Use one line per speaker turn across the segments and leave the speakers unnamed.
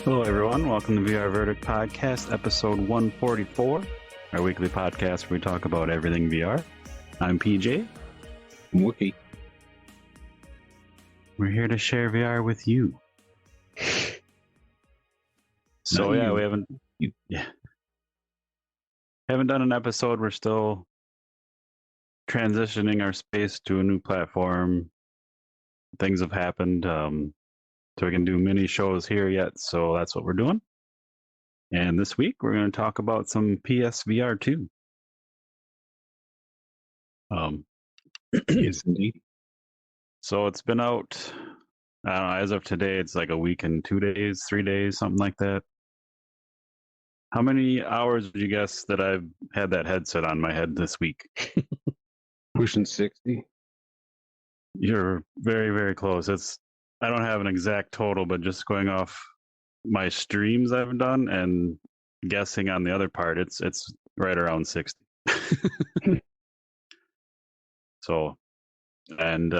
Hello, everyone. Welcome to VR Verdict Podcast, episode 144, our weekly podcast where we talk about everything VR. I'm PJ.
I'm Wookie.
We're here to share VR with you. So,
Not
yeah,
you.
we haven't done an episode. We're still transitioning our space to a new platform. Things have happened. So we can do mini shows here yet, so that's what we're doing. And this week we're going to talk about some PSVR2.
Yes, indeed.
So it's been out, I don't know, as of today, it's like a week and 2 days, 3 days, something like that. How many hours would you guess that I've had that headset on my head this week?
Pushing 60.
You're very, very close. I don't have an exact total, but just going off my streams I've done and guessing on the other part, it's right around 60. So, and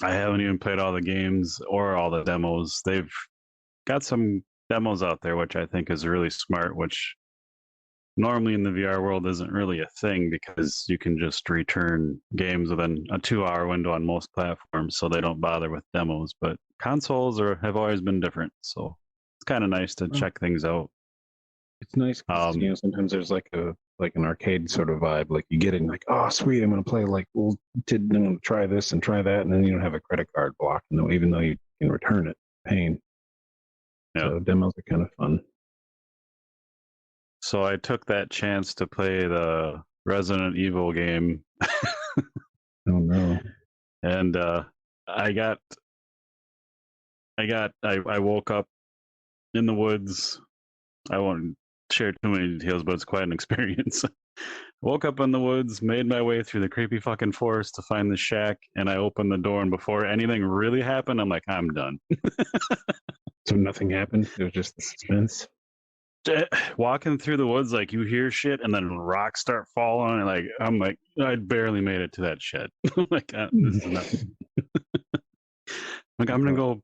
I haven't even played all the games or all the demos. They've got some demos out there, which I think is really smart, which normally in the VR world isn't really a thing because you can just return games within a 2-hour window on most platforms, so they don't bother with demos. But consoles have always been different, so it's kind of nice to check things out.
It's nice because sometimes there's like an arcade sort of vibe. Like you get in, like, oh sweet, I'm gonna play I'm gonna try this and try that, and then you don't have a credit card block, even though you can return it. Pain.
Yeah.
So demos are kind of fun.
So I took that chance to play the Resident Evil game.
Oh no.
And I woke up in the woods. I won't share too many details, but it's quite an experience. Woke up in the woods, made my way through the creepy fucking forest to find the shack, and I opened the door, and before anything really happened, I'm like, I'm done.
So nothing happened? It was just the suspense?
Walking through the woods, like you hear shit and then rocks start falling, and I'm like I barely made it to that shed. Like this is nothing. Like I'm gonna go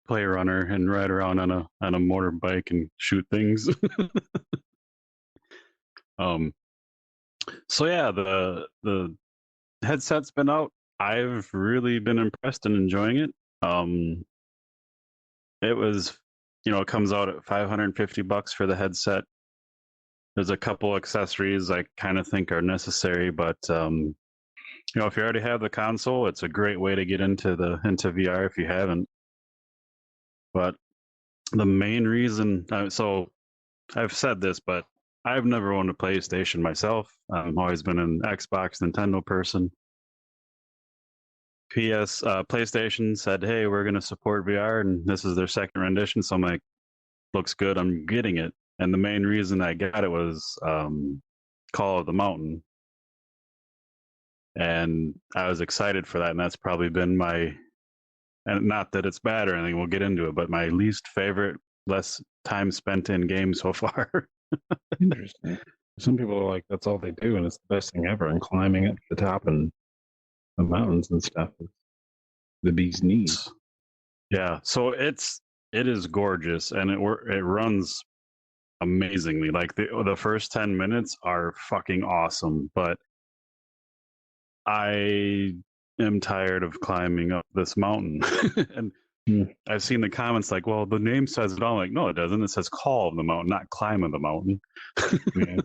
play runner and ride around on a motorbike and shoot things. So yeah, the headset's been out. I've really been impressed and enjoying it. It was, it comes out at $550 for the headset. There's a couple accessories I kind of think are necessary, but if you already have the console, it's a great way to get into VR if you haven't. But the main reason, so I've said this, but I've never owned a PlayStation myself. I've always been an Xbox, Nintendo person. PlayStation said, hey, we're going to support VR, and this is their second rendition, so I'm like, looks good, I'm getting it. And the main reason I got it was Call of the Mountain. And I was excited for that, and that's probably been and not that it's bad or anything, we'll get into it, but my least favorite, less time spent in game so far.
Interesting. Some people are like, that's all they do, and it's the best thing ever, and climbing up to the top and the mountains and stuff is the bee's knees.
Yeah, so it is gorgeous, and it runs amazingly. Like the first 10 minutes are fucking awesome, but I am tired of climbing up this mountain. And I've seen the comments like, well, the name says it all. Like, no, it doesn't. It says Call of the Mountain, not Climb of the Mountain.
Yeah.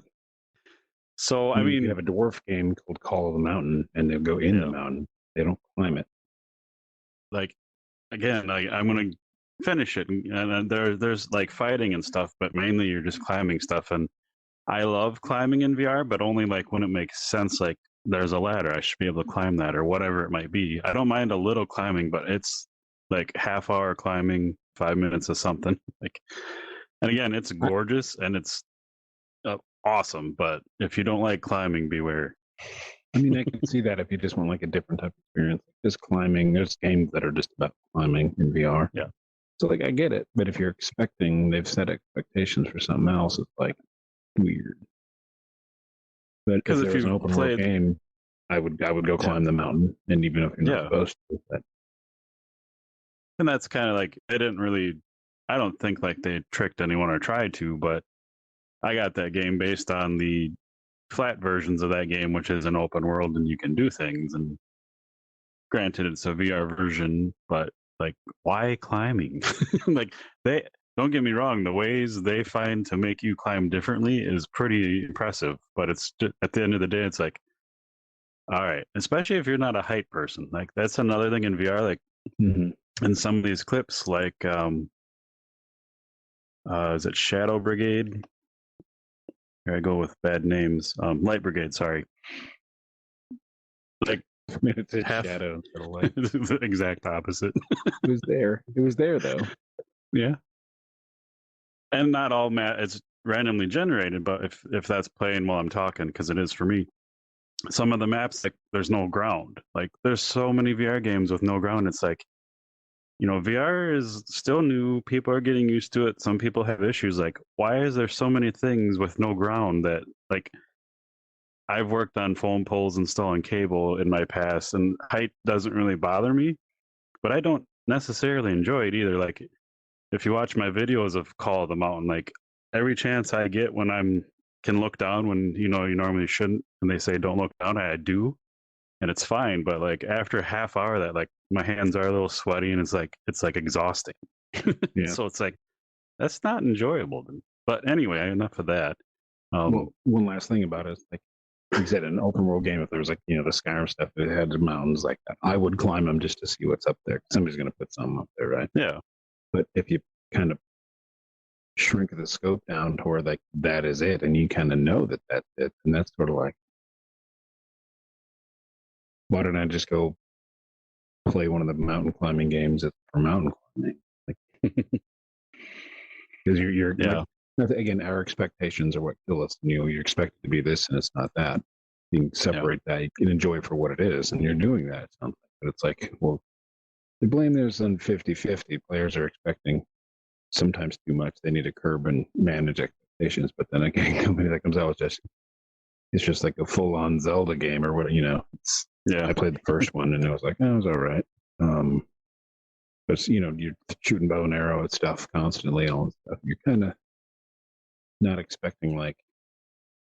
So, I mean,
you have a dwarf game called Call of the Mountain, and they'll go in the mountain. They don't climb it.
Like, again, I'm going to finish it. And there's like fighting and stuff, but mainly you're just climbing stuff. And I love climbing in VR, but only like when it makes sense. Like, there's a ladder, I should be able to climb that, or whatever it might be. I don't mind a little climbing, but it's like half-hour climbing, 5 minutes of something. Like, and again, it's gorgeous and it's awesome, but if you don't like climbing, beware.
I mean, I can see that if you just want like a different type of experience. Just climbing, there's games that are just about climbing in VR.
Yeah.
So like I get it, but if you're expecting they've set expectations for something else, it's like weird. But if
Because
there
if
was an
you've
open world
played,
game, I would go
yeah,
climb the mountain, and even if you're not
yeah,
supposed to, but
and that's kind of like they didn't really. I don't think like they tricked anyone or tried to, but I got that game based on the flat versions of that game, which is an open world and you can do things. And granted, it's a VR version, but like, why climbing? Like, they don't get me wrong, the ways they find to make you climb differently is pretty impressive. But it's just, at the end of the day, it's like, all right, especially if you're not a height person. Like, that's another thing in VR. Like,
mm-hmm.
in some of these clips, like, is it Shadow Brigade? Here I go with bad names. Light Brigade, sorry. Like,
It's a
half
shadow instead of light.
the exact opposite.
It was there. It was there though.
Yeah. And not all it's randomly generated, but if that's playing while I'm talking, because it is for me, some of the maps, like, there's no ground. Like, there's so many VR games with no ground. It's like, VR is still new. People are getting used to it. Some people have issues. Like, why is there so many things with no ground that, like, I've worked on phone poles installing cable in my past, and height doesn't really bother me, but I don't necessarily enjoy it either. Like, if you watch my videos of Call of the Mountain, like, every chance I get when I'm can look down when you normally shouldn't, and they say don't look down, I do, and it's fine. But like after a half hour, that, like, my hands are a little sweaty, and it's like exhausting.
Yeah.
So it's like that's not enjoyable. Then. But anyway, enough of that.
Well, one last thing about it is like you said, an open world game. If there was like the Skyrim stuff that had the mountains like that, I would climb them just to see what's up there. Somebody's going to put something up there, right?
Yeah,
But if you kind of shrink the scope down to where like that is it, and you kind of know that that's it, and that's sort of like, why don't I just go play one of the mountain climbing games for mountain climbing? Like, because you're
yeah,
like, again, our expectations are what kill us. You're expected to be this, and it's not that. You can
yeah,
separate that. You can enjoy it for what it is, and you're doing that. It sounds like, but it's like, well, the blame there's on 50-50. Players are expecting sometimes too much. They need to curb and manage expectations. But then again, company that comes out with it's just like a full on Zelda game or what,
yeah,
I played the first one and it was like, oh, it was all right. But you're shooting bow and arrow at stuff constantly and all this stuff. You're kind of not expecting like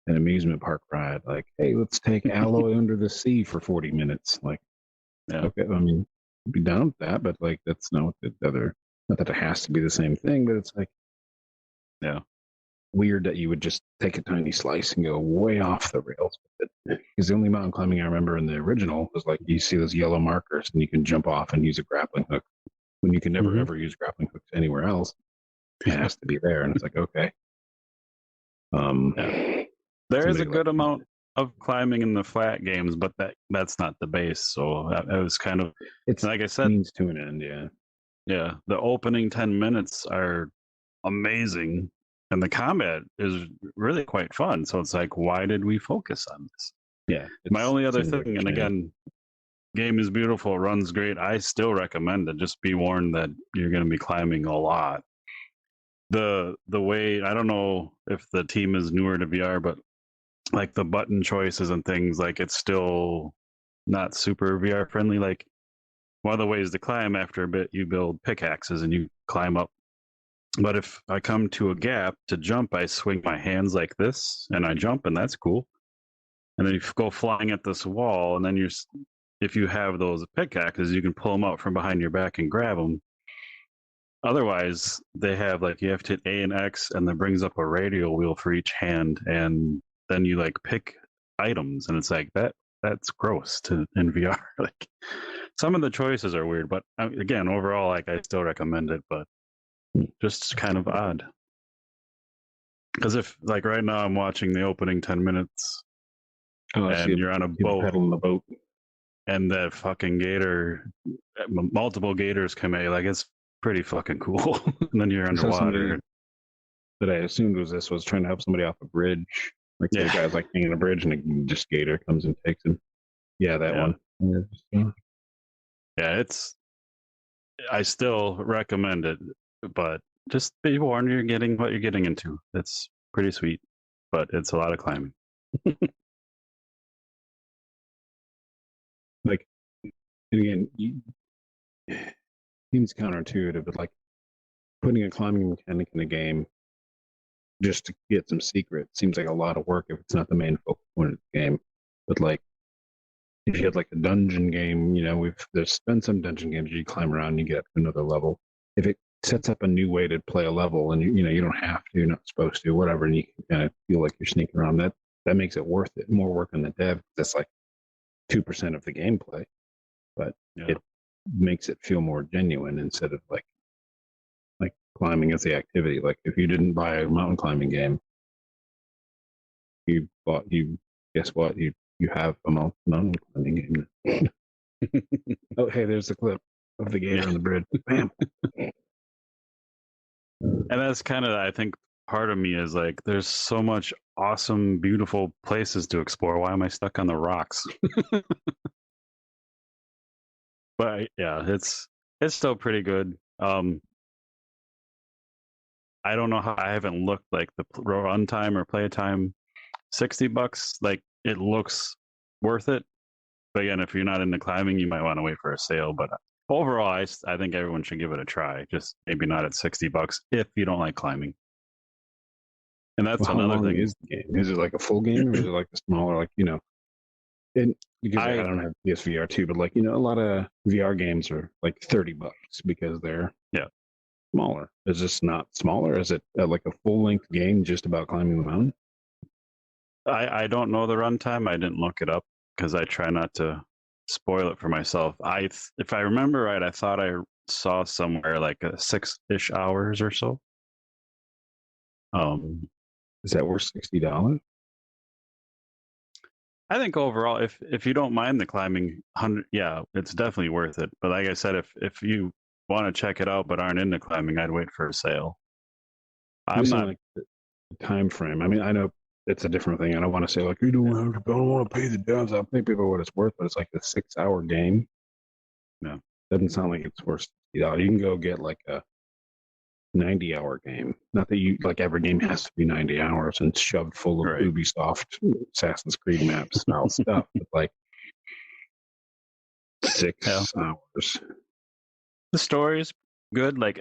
an amusement park ride. Like, hey, let's take Alloy under the sea for 40 minutes. Like,
yeah,
okay, I mean, I'd be down with that, but like, that's not what the other, not that it has to be the same thing, but it's like,
yeah,
weird that you would just take a tiny slice and go way off the rails with it. Because the only mountain climbing I remember in the original was like you see those yellow markers and you can jump off and use a grappling hook. When you can never
hmm
ever use grappling hooks anywhere else, it has to be there. And it's like, okay.
yeah. There is a
Somebody like
good amount of climbing in the flat games, but that's not the base. So that was kind of,
it's
like I said,
means to an end, yeah.
yeah. The opening 10 minutes are amazing, and the combat is really quite fun. So it's like, why did we focus on this?
Yeah.
My only other
Seems like
thing,
a
and
shame.
again, game is beautiful, runs great. I still recommend it. Just be warned that you're going to be climbing a lot. The way, I don't know if the team is newer to VR, but like the button choices and things, like, it's still not super VR friendly. Like, one of the ways to climb, after a bit, you build pickaxes and you climb up. But if I come to a gap to jump, I swing my hands like this and I jump, and that's cool. And then you go flying at this wall, and then if you have those pickaxes, you can pull them out from behind your back and grab them. Otherwise, they have, like, you have to hit A and X, and that brings up a radial wheel for each hand, and then you like pick items, and it's like that's gross in VR. Like, some of the choices are weird, but again, overall, like, I still recommend it, but just kind of odd. Because if, like, right now I'm watching the opening 10 minutes,
Oh, I see
and you're on a
people
boat,
pedaling the boat.
and that fucking gator, multiple gators come at you, like, it's pretty fucking cool. And then you're
I saw somebody
underwater.
that I assumed was trying to help somebody off a bridge. Like the
Yeah,
guy's like hanging a bridge and just gator comes and takes him. Yeah, that
yeah,
one. Yeah,
yeah. It's I still recommend it, but just be warned, you're getting what you're getting into. It's pretty sweet, but it's a lot of climbing.
Like, and again, seems counterintuitive, but like putting a climbing mechanic in a game just to get some secret seems like a lot of work if it's not the main focal point of the game. But like, if you had like a dungeon game, there's been some dungeon games you climb around and you get up to another level. If it sets up a new way to play a level and you don't have to, you're not supposed to, whatever, and you can kind of feel like you're sneaking around, that makes it worth it. More work on the dev. That's like 2% of the gameplay, but it makes it feel more genuine instead of like climbing as the activity. Like if you didn't buy a mountain climbing game, guess what? You have a mountain climbing game. Oh, hey, there's the clip of the gator on the bridge. Bam.
And that's kind of, I think, part of me is like, there's so much awesome, beautiful places to explore. Why am I stuck on the rocks? But yeah, it's still pretty good. I don't know how, I haven't looked like the runtime or playtime. $60, like it looks worth it. But again, if you're not into climbing, you might want to wait for a sale. But overall, I think everyone should give it a try. Just maybe not at $60 if you don't like climbing. And that's
Well,
another
how long
thing.
is the game? Is it like a full game, or is it like a smaller, like And because I don't have PSVR2, but like a lot of VR games are like $30 because they're smaller. Is this not smaller? Is it like a full length game just about climbing the mountain?
I don't know the runtime. I didn't look it up because I try not to spoil it for myself. If I remember right, I thought I saw somewhere like a 6-ish hours or so.
Is that worth $60?
I think overall, if you don't mind the climbing, it's definitely worth it. But like I said, if you want to check it out but aren't into climbing, I'd wait for a sale. I'm not
like the time frame. I mean, I know it's a different thing. I don't want to say like I don't want to pay the devs. I'll pay people what it's worth, but it's like a 6-hour game.
Yeah,
doesn't sound like it's worth $60. You can go get like a 90-hour game. Not that you like every game has to be 90 hours and shoved full of Ubisoft Assassin's Creed map style stuff, but like 6 hours.
The story's good. Like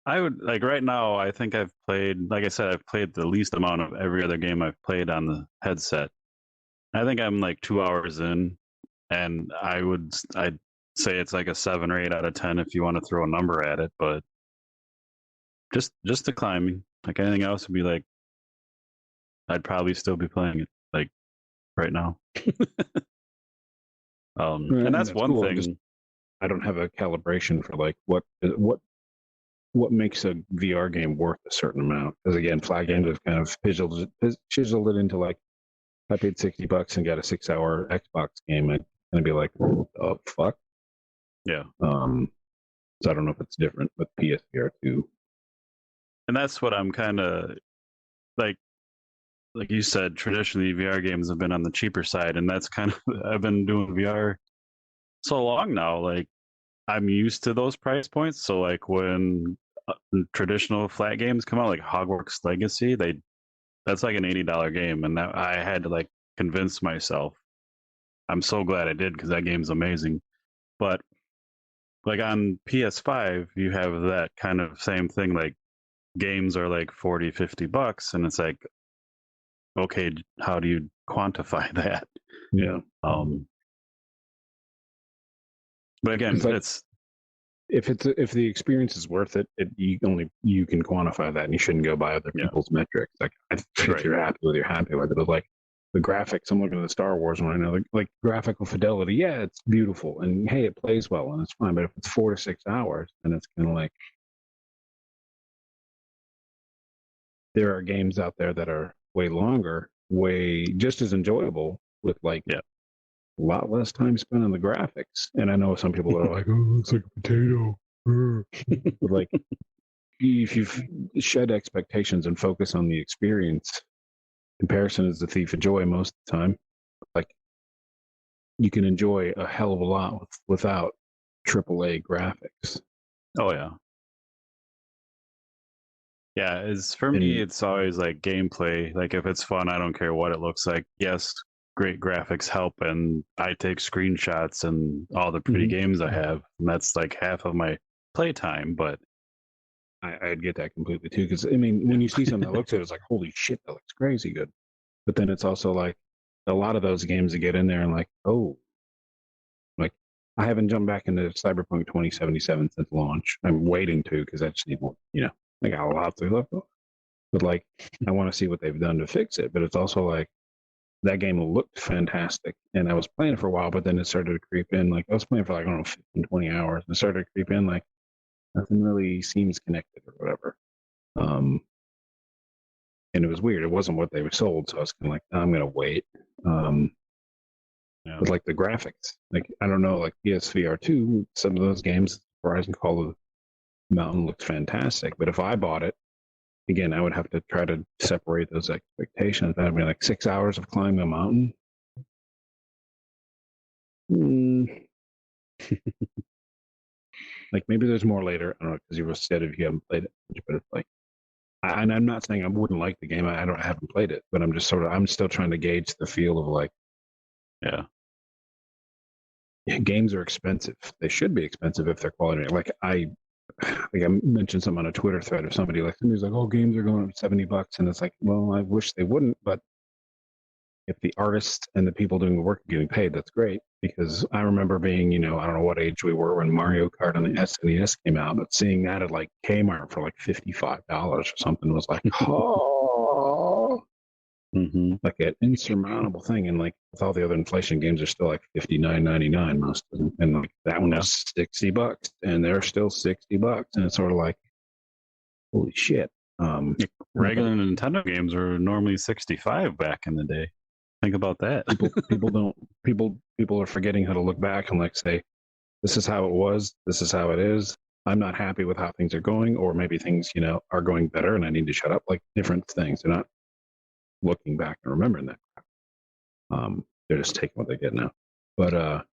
I would like right now. I think I've played, like I said, I've played the least amount of every other game I've played on the headset. I think I'm like 2 hours in, and I'd say it's like a 7 or 8 out of 10 if you want to throw a number at it. But just the climbing, like anything else, would be like I'd probably still be playing it like right now. And that's one thing.
I don't have a calibration for like what makes a VR game worth a certain amount. Because again, Flag Games have kind of chiseled it into like, I paid $60 and got a 6-hour Xbox game. I'd kind of be like, oh fuck.
Yeah.
So I don't know if it's different with PSVR2.
And that's what I'm kind of like you said, traditionally VR games have been on the cheaper side, and that's kind of I've been doing VR so long now. Like I'm used to those price points. So like when traditional flat games come out, like Hogwarts Legacy, that's like an $80 game, and that I had to like convince myself. I'm so glad I did because that game's amazing. But like on PS5, you have that kind of same thing. Like games are like $40-$50, and it's like, okay, how do you quantify that?
Yeah.
But again, it's
if the experience is worth it, you can quantify that, and you shouldn't go by other people's metrics. Like if you're happy with it, you're happy with it. But like the graphics, I'm looking at the Star Wars one right now, like graphical fidelity. Yeah, it's beautiful, and hey, it plays well, and it's fine. But if it's 4 to 6 hours, then it's kind of like there are games out there that are way longer, way just as enjoyable with like a lot less time spent on the graphics. And I know some people are like, oh, it's like a potato. But like if you shed expectations and focus on the experience, comparison is the thief of joy most of the time. Like you can enjoy a hell of a lot without AAA graphics.
Oh yeah. Yeah, it's for me
And
it's always like gameplay. Like if it's fun, I don't care what it looks like. Yes, great graphics help and I take screenshots and all the pretty
mhm,
games I have. And that's like half of my playtime, but
I'd get that completely too. Because I mean, when you see something that looks good, it's like, holy shit, that looks crazy good. But then it's also like a lot of those games that get in there and like, oh, like I haven't jumped back into Cyberpunk 2077 since launch. I'm waiting to because I just need more, I got a lot to look for. But like, I want to see what they've done to fix it. But it's also like that game looked fantastic, and I was playing it for a while, but then it started to creep in. Like I was playing for like I don't know 15, 20 hours, and it started to creep in. Like nothing really seems connected or whatever. Um, and it was weird. It wasn't what they were sold, so I was kind of like, I'm gonna wait. Um,
yeah.
but like the graphics, like I don't know, like PSVR2, some of those games, Horizon Call of the Mountain looks fantastic. But if I bought it again, I would have to try to separate those expectations. That'd be like 6 hours of climbing a mountain. Mm, like maybe there's more later. I don't know because you said if you haven't played it, but it's like, and I'm not saying I wouldn't like the game. I haven't played it, but I'm just I'm still trying to gauge the feel of like,
Yeah.
yeah, games are expensive. They should be expensive if they're quality. Like I mentioned something on a Twitter thread of somebody's like, oh, games are going up $70, and it's like, well, I wish they wouldn't, but if the artists and the people doing the work are getting paid, that's great. Because I remember being, I don't know what age we were when Mario Kart on the SNES came out, but seeing that at like Kmart for like $55 or something was like, oh,
Mm-hmm.
like an insurmountable thing. And like with all the other inflation, games are still like $59.99 most of them, and like that one
Yeah.
was $60, and they're still $60, and it's sort of like, holy shit.
Regular Nintendo games were normally 65 back in the day. Think about that.
people don't people are forgetting how to look back and like say, this is how it was, this is how it is. I'm not happy with how things are going, or maybe things, are going better and I need to shut up. Like different things. They're not looking back and remembering that. They're just taking what they get now. But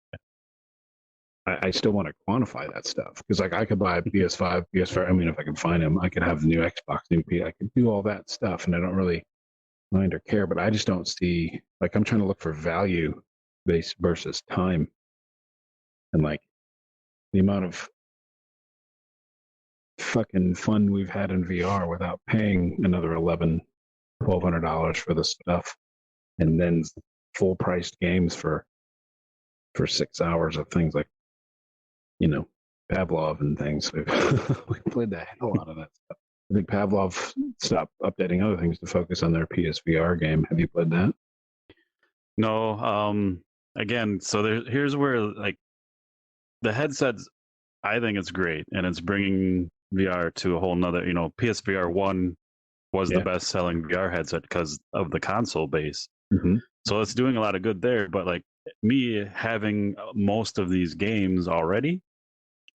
I still want to quantify that stuff because like I could buy a PS5, PS4. I mean, if I could find them, I could have the new Xbox, new P. I could do all that stuff, and I don't really mind or care. But I just don't see like I'm trying to look for value based versus time, and like the amount of fucking fun we've had in VR without paying another $1,200 for the stuff, and then full priced games for 6 hours of things like you know Pavlov and things. We played the hell out of that stuff. I think Pavlov stopped updating other things to focus on their PSVR game. Have you played that?
No, again, so here's where like the headsets, I think it's great and it's bringing VR to a whole nother, PSVR 1 was the
Yeah.
best selling VR headset because of the console base.
Mm-hmm.
So it's doing a lot of good there. But like me having most of these games already,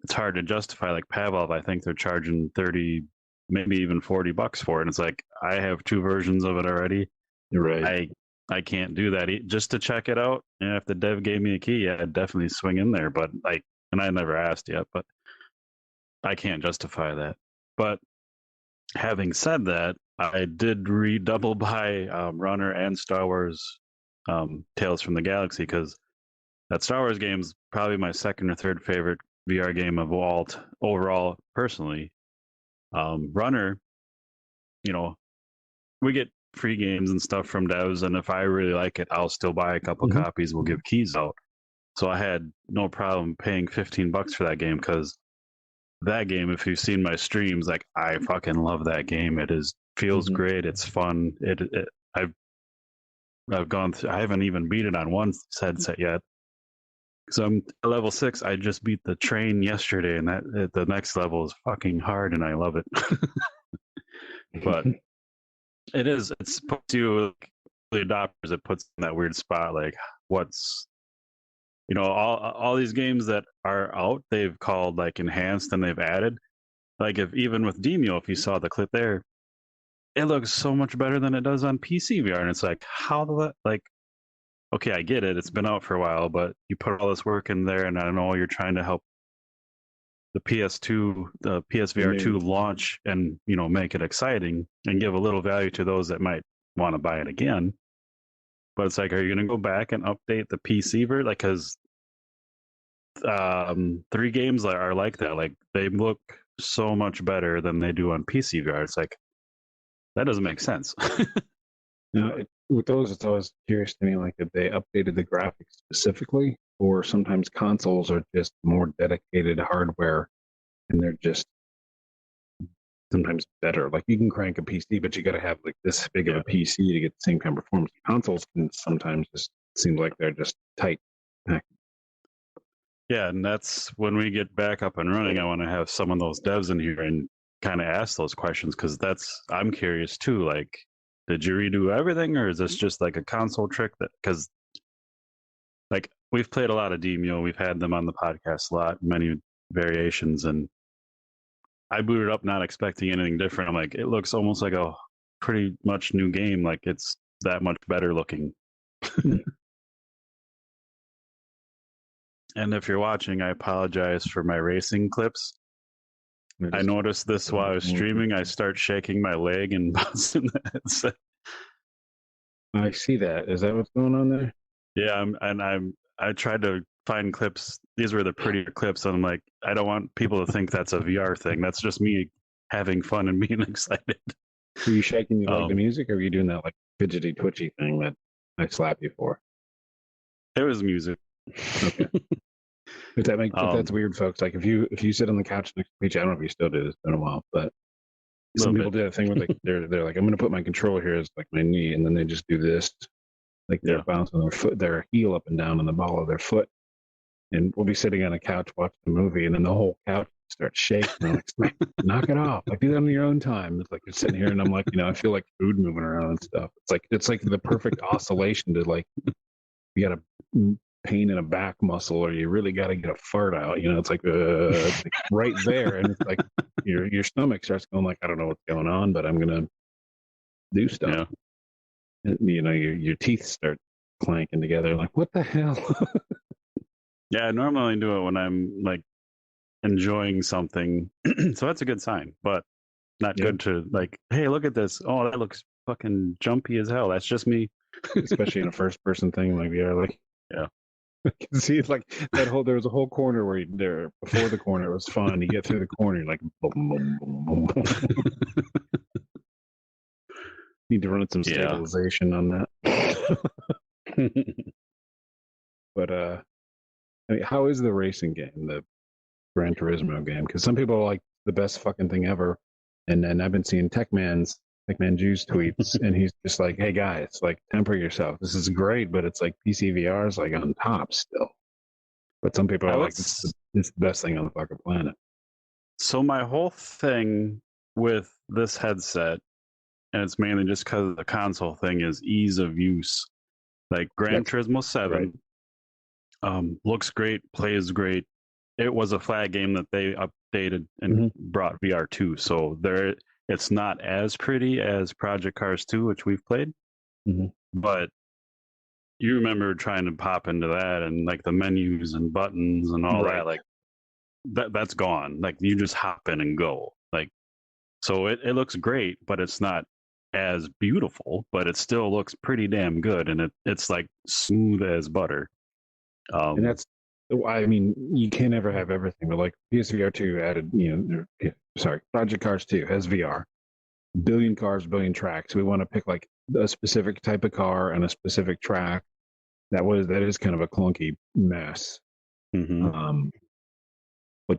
it's hard to justify. Like Pavlov, I think they're charging 30, maybe even $40 for it. And it's like, I have two versions of it already.
You're right.
I can't do that just to check it out. And if the dev gave me a key, yeah, I'd definitely swing in there. But like, and I never asked yet, but I can't justify that. But having said that, I did redouble buy Runner and Star Wars Tales from the Galaxy because that Star Wars game is probably my second or third favorite VR game of all overall personally. Runner, you know, we get free games and stuff from devs, and if I really like it, I'll still buy a couple
Mm-hmm.
copies. We'll give keys out. So I had no problem paying $15 for that game because that game, if you've seen my streams, like I fucking love that game. It feels
Mm-hmm.
great. It's fun. I've gone through. I haven't even beat it on one headset yet. So I'm level 6. I just beat the train yesterday, and the next level is fucking hard, and I love it. But it's puts you like, the adopters. It puts in that weird spot. Like what's all these games that are out, they've called like enhanced and they've added. Like if even with Demio, if you saw the clip there, it looks so much better than it does on PC VR, and it's like how the like. Okay, I get it. It's been out for a while, but you put all this work in there, and I know you're trying to help the PS2, the PSVR2 launch and, make it exciting and give a little value to those that might want to buy it again. But it's like, are you going to go back and update the PC version? Like, because 3 games are like that. Like, they look so much better than they do on PC VR. It's like, that doesn't make sense.
With those, it's always curious to me, like if they updated the graphics specifically, or sometimes consoles are just more dedicated hardware, and they're just sometimes better. Like you can crank a PC, but you got to have like this big of a PC to get the same kind of performance. Consoles can sometimes just seem like they're just tight.
Yeah, and that's when we get back up and running. I want to have some of those devs in here and kind of ask those questions, because I'm curious too. Like, did you redo everything, or is this just like a console trick? Because like we've played a lot of Demio, we've had them on the podcast a lot, many variations, and I booted up not expecting anything different. I'm like, it looks almost like a pretty much new game. Like it's that much better looking. And if you're watching, I apologize for my racing clips. I noticed this while I was streaming. I start shaking my leg and bouncing the headset.
I see that. Is that what's going on there?
Yeah, I tried to find clips. These were the prettier clips, and I'm like, I don't want people to think that's a VR thing. That's just me having fun and being excited.
Are you shaking your leg to music, or are you doing that like fidgety twitchy thing that I slap you for?
It was music.
Okay. If that's weird, folks. Like if you sit on the couch next to Peach, I don't know if you still do this. It's been a while, but some people do that thing where like they're like, I'm going to put my controller here as like my knee, and then they just do this, like they're bouncing their heel up and down on the ball of their foot, and we'll be sitting on a couch watching a movie, and then the whole couch starts shaking. I'm like, knock it off! Like do that on your own time. It's like you're sitting here, and I'm like, I feel like food moving around and stuff. It's like the perfect oscillation to like you got a pain in a back muscle, or you really got to get a fart out. It's like right there, and it's like your stomach starts going like, I don't know what's going on, but I'm gonna do stuff. And, your teeth start clanking together. Like, what the hell?
Yeah, I normally do it when I'm like enjoying something, so that's a good sign. But not good to like, hey, look at this. Oh, that looks fucking jumpy as hell. That's just me.
Especially in a first-person thing like VR. Like,
yeah.
I can see like there was a whole corner where before the corner it was fun. You get through the corner, you're like boom, boom, boom, boom. Need to run some stabilization on that. But I mean, how is the racing game, the Gran Turismo game? Because some people are like the best fucking thing ever, and then I've been seeing Techman Juice tweets, and he's just like, "Hey guys, like temper yourself. This is great, but it's like PCVR is like on top still." But some people are like, "It's the best thing on the fucking planet."
So my whole thing with this headset, and it's mainly just because of the console thing, is ease of use. Like Gran Turismo 7 looks great, plays great. It was a flag game that they updated and brought VR2, so it's not as pretty as Project Cars 2, which we've played. But you remember trying to pop into that, and like the menus and buttons and all that, like that's gone. Like you just hop in and go. Like, so it looks great, but it's not as beautiful, but it still looks pretty damn good, and it's like smooth as butter.
And that's, I mean, you can't ever have everything, but like PSVR2 added, Project Cars 2 has VR, billion cars, billion tracks. We want to pick like a specific type of car and a specific track. That is kind of a clunky mess. But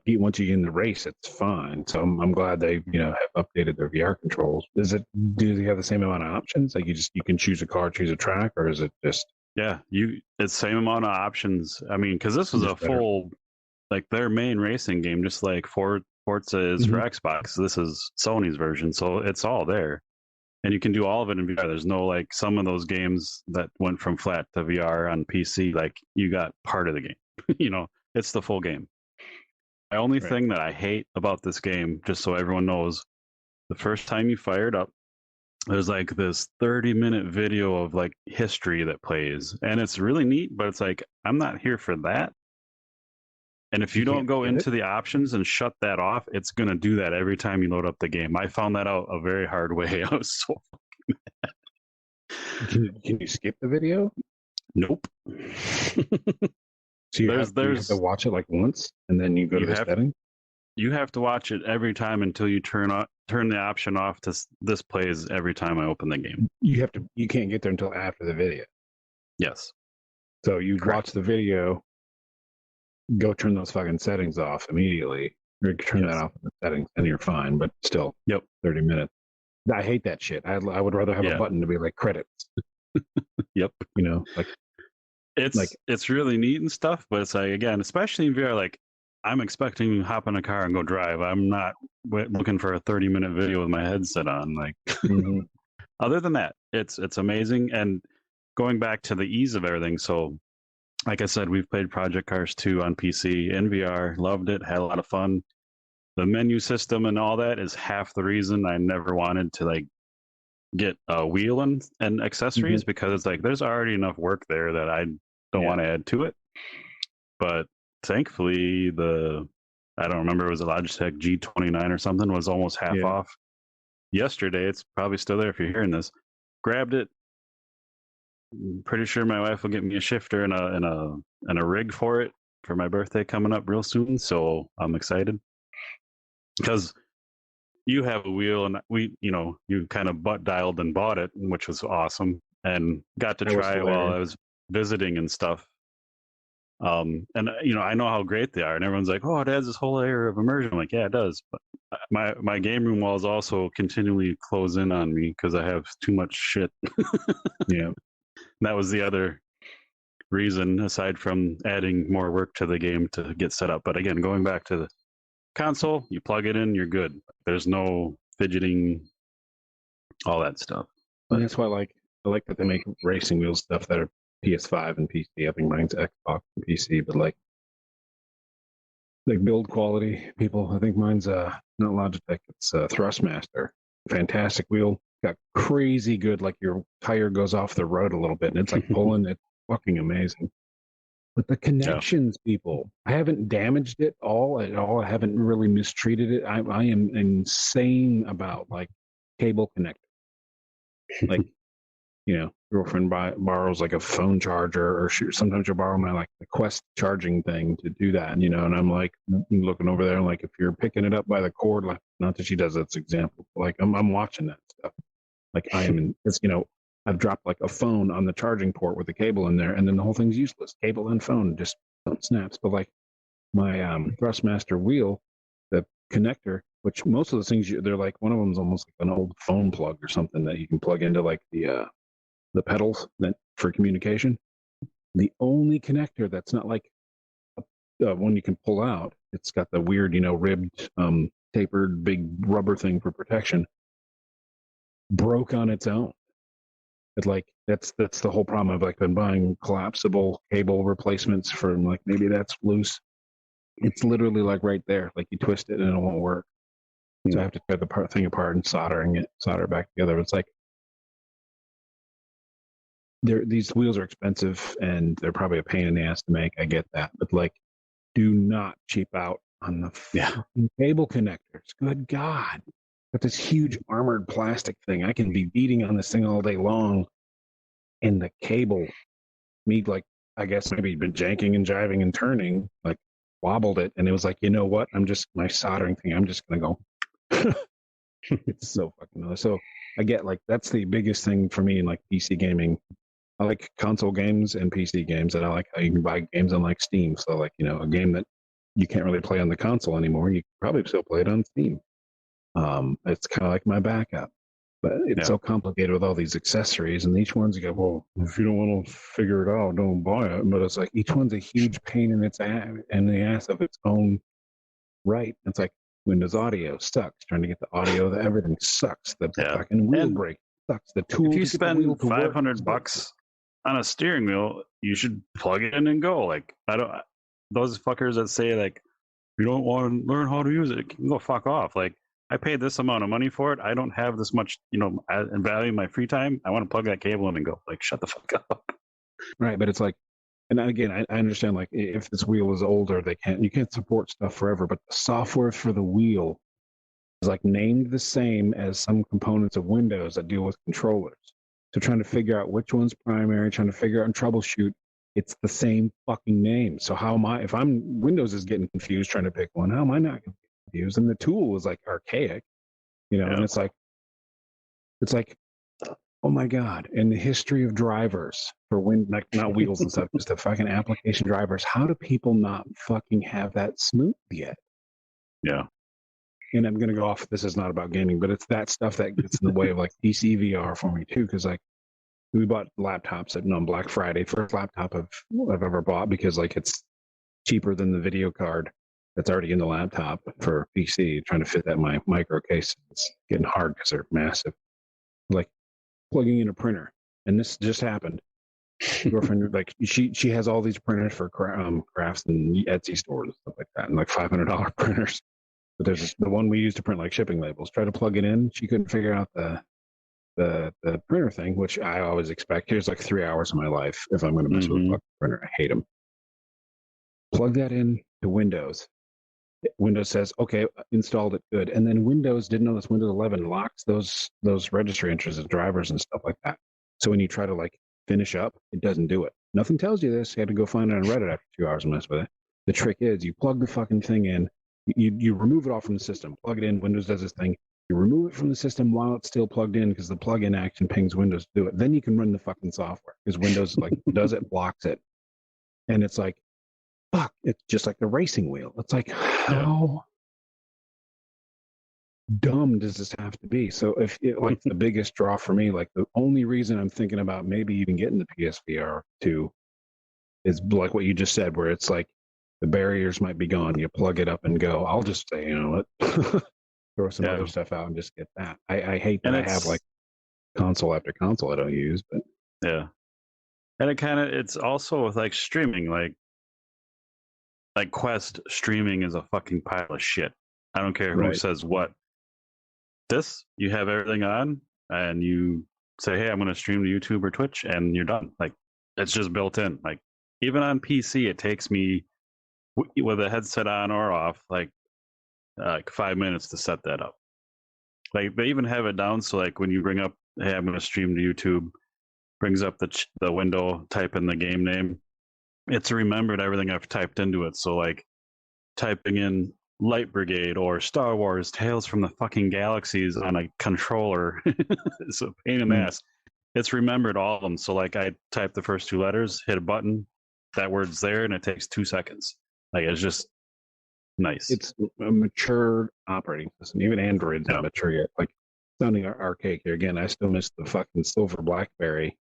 once you get in the race, it's fine. So I'm glad they have updated their VR controls. Do they have the same amount of options? Like you can choose a car, choose a track, or is it just?
Yeah, it's same amount of options. I mean, because this was a full, like their main racing game, just like Forza is for Xbox. This is Sony's version, so it's all there, and you can do all of it in VR. There's no like some of those games that went from flat to VR on PC. Like you got part of the game. It's the full game. The only thing that I hate about this game, just so everyone knows, the first time you fire it up, there's like this 30-minute video of like history that plays, and it's really neat, but it's like, I'm not here for that. And if you don't go into the options and shut that off, it's going to do that every time you load up the game. I found that out a very hard way. I was so
Can you skip the video?
nope.
So you have to watch it like once, and then you go to the settings.
You have to watch it every time until you turn the option off to this plays every time I open the game.
You can't get there until after the video.
Yes.
So you watch the video, go turn those fucking settings off immediately, or turn that off in the settings, and you're fine. But still, 30 minutes. I hate that shit. I would rather have a button to be like credits.
Yep.
You know, like
it's really neat and stuff, but it's like, again, especially in VR, like I'm expecting to hop in a car and go drive. I'm not looking for a 30-minute video with my headset on. Like, other than that, it's amazing. And going back to the ease of everything, so like I said, we've played Project Cars 2 on PC in VR, loved it, had a lot of fun. The menu system and all that is half the reason I never wanted to like get a wheel and accessories, because it's like there's already enough work there that I don't want to add to it. But thankfully, I don't remember, it was a Logitech G29 or something, was almost half off yesterday. It's probably still there if you're hearing this. Grabbed it. I'm pretty sure my wife will get me a shifter and a rig for it for my birthday coming up real soon. So I'm excited, because you have a wheel and you kind of butt dialed and bought it, which was awesome, and got to try it while I was visiting and stuff. And I know how great they are, and everyone's like, "Oh, it adds this whole layer of immersion." I'm like, yeah, it does. But my game room walls also continually close in on me because I have too much shit. That was the other reason, aside from adding more work to the game to get set up. But again, going back to the console, you plug it in, you're good. There's no fidgeting, all that stuff.
But that's why I like that they make racing wheel stuff that are PS5 and PC. I think mine's Xbox and PC, but like build quality, people. I think mine's not Logitech. It's Thrustmaster. Fantastic wheel. Got crazy good. Like your tire goes off the road a little bit, and it's like pulling. It's fucking amazing. But the connections, people, I haven't damaged it all at all. I haven't really mistreated it. I am insane about like cable connector. Like, girlfriend borrows like a phone charger, or sometimes you'll borrow my like the Quest charging thing to do that. And I'm like looking over there, like if you're picking it up by the cord, like not that she does that's example, like I'm watching that stuff. Like I am, it's I've dropped like a phone on the charging port with the cable in there, and then the whole thing's useless. Cable and phone just snaps. But like my Thrustmaster wheel, the connector, which most of those things they're like, one of them is almost like an old phone plug or something that you can plug into like the pedals that for communication. The only connector that's not like one you can pull out. It's got the weird, ribbed, tapered, big rubber thing for protection. Broke on its own. But like that's the whole problem. I've like been buying collapsible cable replacements for like maybe that's loose. It's literally like right there. Like you twist it and it won't work. So I have to tear the thing apart and solder it back together. It's like these wheels are expensive and they're probably a pain in the ass to make. I get that, but like, do not cheap out on the cable connectors. Good God. But this huge armored plastic thing, I can be beating on this thing all day long, and the cable, like, I guess maybe been janking and jiving and turning, like wobbled it, and it was like, you know what? My soldering thing, I'm just gonna go. It's so fucking annoying. So I get like that's the biggest thing for me in like PC gaming. I like console games and PC games, and I like how you can buy games on like Steam. So like a game that you can't really play on the console anymore, you can probably still play it on Steam. It's kind of like my backup, but it's so complicated with all these accessories, and each one's go, well, if you don't want to figure it out, don't buy it. But it's like each one's a huge pain in the ass of its own right. It's like Windows Audio sucks. Trying to get the audio, everything sucks. The fucking wheel brake sucks. The tool.
If you spend $500 on a steering wheel, you should plug it in and go. Like those fuckers that say like you don't want to learn how to use it, can go fuck off. Like I paid this amount of money for it. I don't have this much, value in my free time. I want to plug that cable in and go. Like shut the fuck up.
Right, but it's like And again, I understand like if this wheel is older, you can't support stuff forever, but the software for the wheel is like named the same as some components of Windows that deal with controllers. So trying to figure out which one's primary, trying to figure out and troubleshoot, it's the same fucking name. So how am I, if Windows is getting confused trying to pick one, how am I not confused? And the tool is like archaic, and it's like, oh my God. In the history of drivers for like not wheels and stuff, just the fucking application drivers, how do people not fucking have that smooth yet?
Yeah.
And I'm going to go off. This is not about gaming, but it's that stuff that gets in the way of like PCVR for me too. Because like we bought laptops on Black Friday, first laptop I've ever bought because like it's cheaper than the video card that's already in the laptop for PC. Trying to fit that in my micro case, it's getting hard because they're massive. Like plugging in a printer, and this just happened. Girlfriend, like she has all these printers for crafts and Etsy stores and stuff like that, and like $500 printers. But there's the one we use to print like shipping labels. Try to plug it in. She couldn't figure out the printer thing, which I always expect. Here's like 3 hours of my life if I'm going to mess with a fucking printer. I hate them. Plug that in to Windows. Windows says, okay, installed it, good. And then Windows didn't know this. Windows 11 locks those registry entries as drivers and stuff like that. So when you try to like finish up, it doesn't do it. Nothing tells you this. You had to go find it on Reddit after 2 hours and mess with it. The trick is you plug the fucking thing in. You remove it all from the system, plug it in, Windows does this thing. You remove it from the system while it's still plugged in because the plug-in action pings Windows to do it. Then you can run the fucking software because Windows like does it, blocks it. And it's like, fuck, it's just like the racing wheel. It's like, how dumb does this have to be? So if like the biggest draw for me, like the only reason I'm thinking about maybe even getting the PSVR2 is like what you just said, where it's like, the barriers might be gone. You plug it up and go. I'll just say, what? Throw some other stuff out and just get that. I hate that I have like console after console I don't use, but
yeah. And it's also with like streaming, like Quest streaming is a fucking pile of shit. I don't care who says what. You have everything on and you say, hey, I'm going to stream to YouTube or Twitch, and you're done. Like it's just built in. Like even on PC, it takes me with a headset on or off, like 5 minutes to set that up. Like they even have it down so like when you bring up, hey, I'm going to stream to YouTube, brings up the window, type in the game name. It's remembered everything I've typed into it. So like typing in Light Brigade or Star Wars Tales from the fucking Galaxies on a controller is a pain in the ass. It's remembered all of them. So like I type the first 2 letters, hit a button, that word's there, and it takes 2 seconds. Like it's just nice.
It's a mature operating system. Even Android's not mature yet. Like sounding archaic here again. I still miss the fucking silver BlackBerry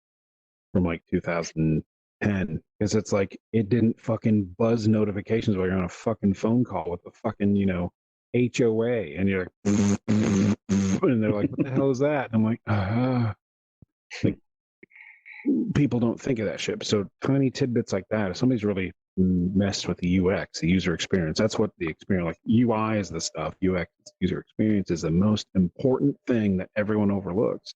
from like 2010 because it's like it didn't fucking buzz notifications while you're on a fucking phone call with the fucking HOA, and you're like, and they're like, what the hell is that? And I'm like, like people don't think of that shit. So tiny tidbits like that. If somebody's really messed with the UX, the user experience, that's what the experience, like UI is the stuff. UX, user experience, is the most important thing that everyone overlooks.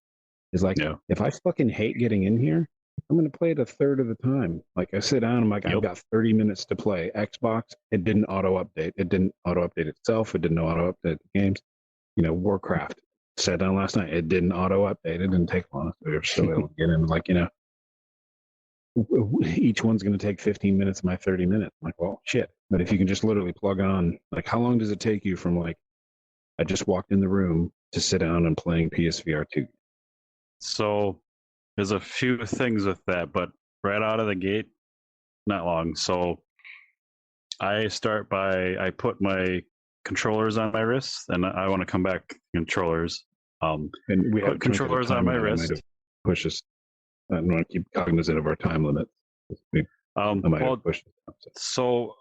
Is like, if I fucking hate getting in here, I'm going to play it a third of the time. Like I sit down, I'm like, I've got 30 minutes to play. Xbox, it didn't auto update. It didn't auto update itself. It didn't auto update the games. Warcraft, sat down last night. It didn't auto update. It didn't take long. So you're still able to get in. Like, each one's going to take 15 minutes of my 30 minutes. I'm like, well, shit. But if you can just literally plug on, like, how long does it take you from like, I just walked in the room to sit down and playing PSVR2?
So there's a few things with that, but right out of the gate, not long. So I put my controllers on my wrist, and I want to come back to controllers.
And we have
controllers on my wrist.
Push us. I want to keep cognizant of our time limit.
So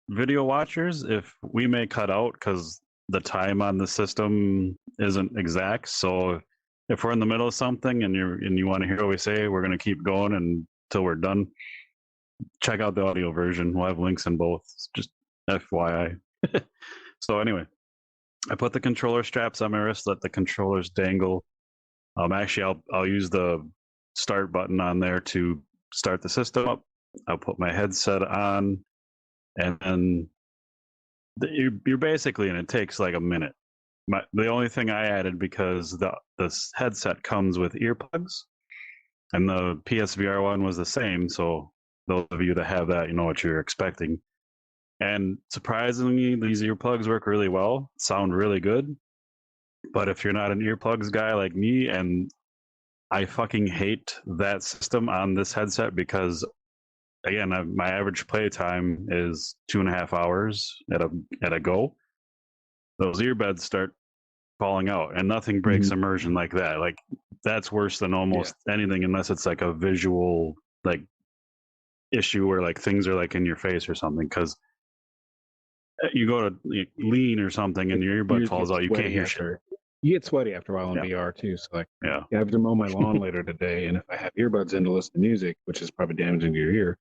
video watchers, if we may cut out because the time on the system isn't exact. So if we're in the middle of something and you want to hear what we say, we're going to keep going until we're done. Check out the audio version. We'll have links in both. Just FYI. So anyway, I put the controller straps on my wrist, let the controllers dangle. Actually, I'll use the start button on there to start the system up. I'll put my headset on, and then you're basically, and it takes like a minute. The only thing I added, because this headset comes with earplugs, and the PSVR one was the same. So those of you that have that, you know what you're expecting. And surprisingly, these earplugs work really well, sound really good. But if you're not an earplugs guy like me, and I fucking hate that system on this headset, because again, my average play time is 2.5 hours at a go. Those earbuds start falling out, and nothing breaks immersion like that. Like, that's worse than almost anything, unless it's like a visual like issue where like things are like in your face or something. Because you go to lean or something and your earbud falls out, you can't hear shit.
You get sweaty after a while in VR too. So like, I have to mow my lawn later today, and if I have earbuds in to listen to music, which is probably damaging to your ear,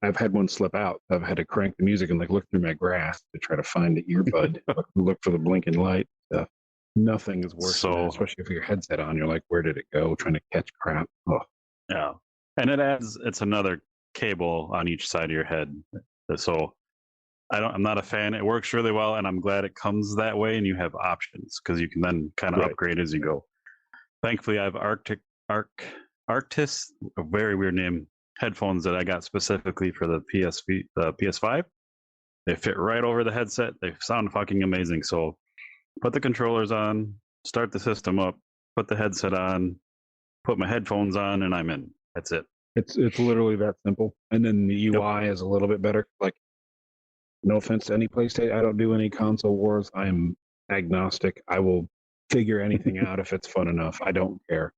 I've had one slip out. I've had to crank the music and like look through my grass to try to find the earbud, look for the blinking light stuff. Nothing is worse than that, especially if your headset on. You're like, where did it go? Trying to catch crap. Oh.
Yeah, and it's another cable on each side of your head. So I'm not a fan. It works really well, and I'm glad it comes that way, and you have options, because you can then kind of upgrade as you go. Thankfully, I have Arctis, a very weird name, headphones that I got specifically for the PS5. They fit right over the headset. They sound fucking amazing. So put the controllers on, start the system up, put the headset on, put my headphones on, and I'm in. That's it.
It's literally that simple. And then the UI is a little bit better. Like, no offense to any PlayStation, I don't do any console wars. I am agnostic. I will figure anything out if it's fun enough. I don't care.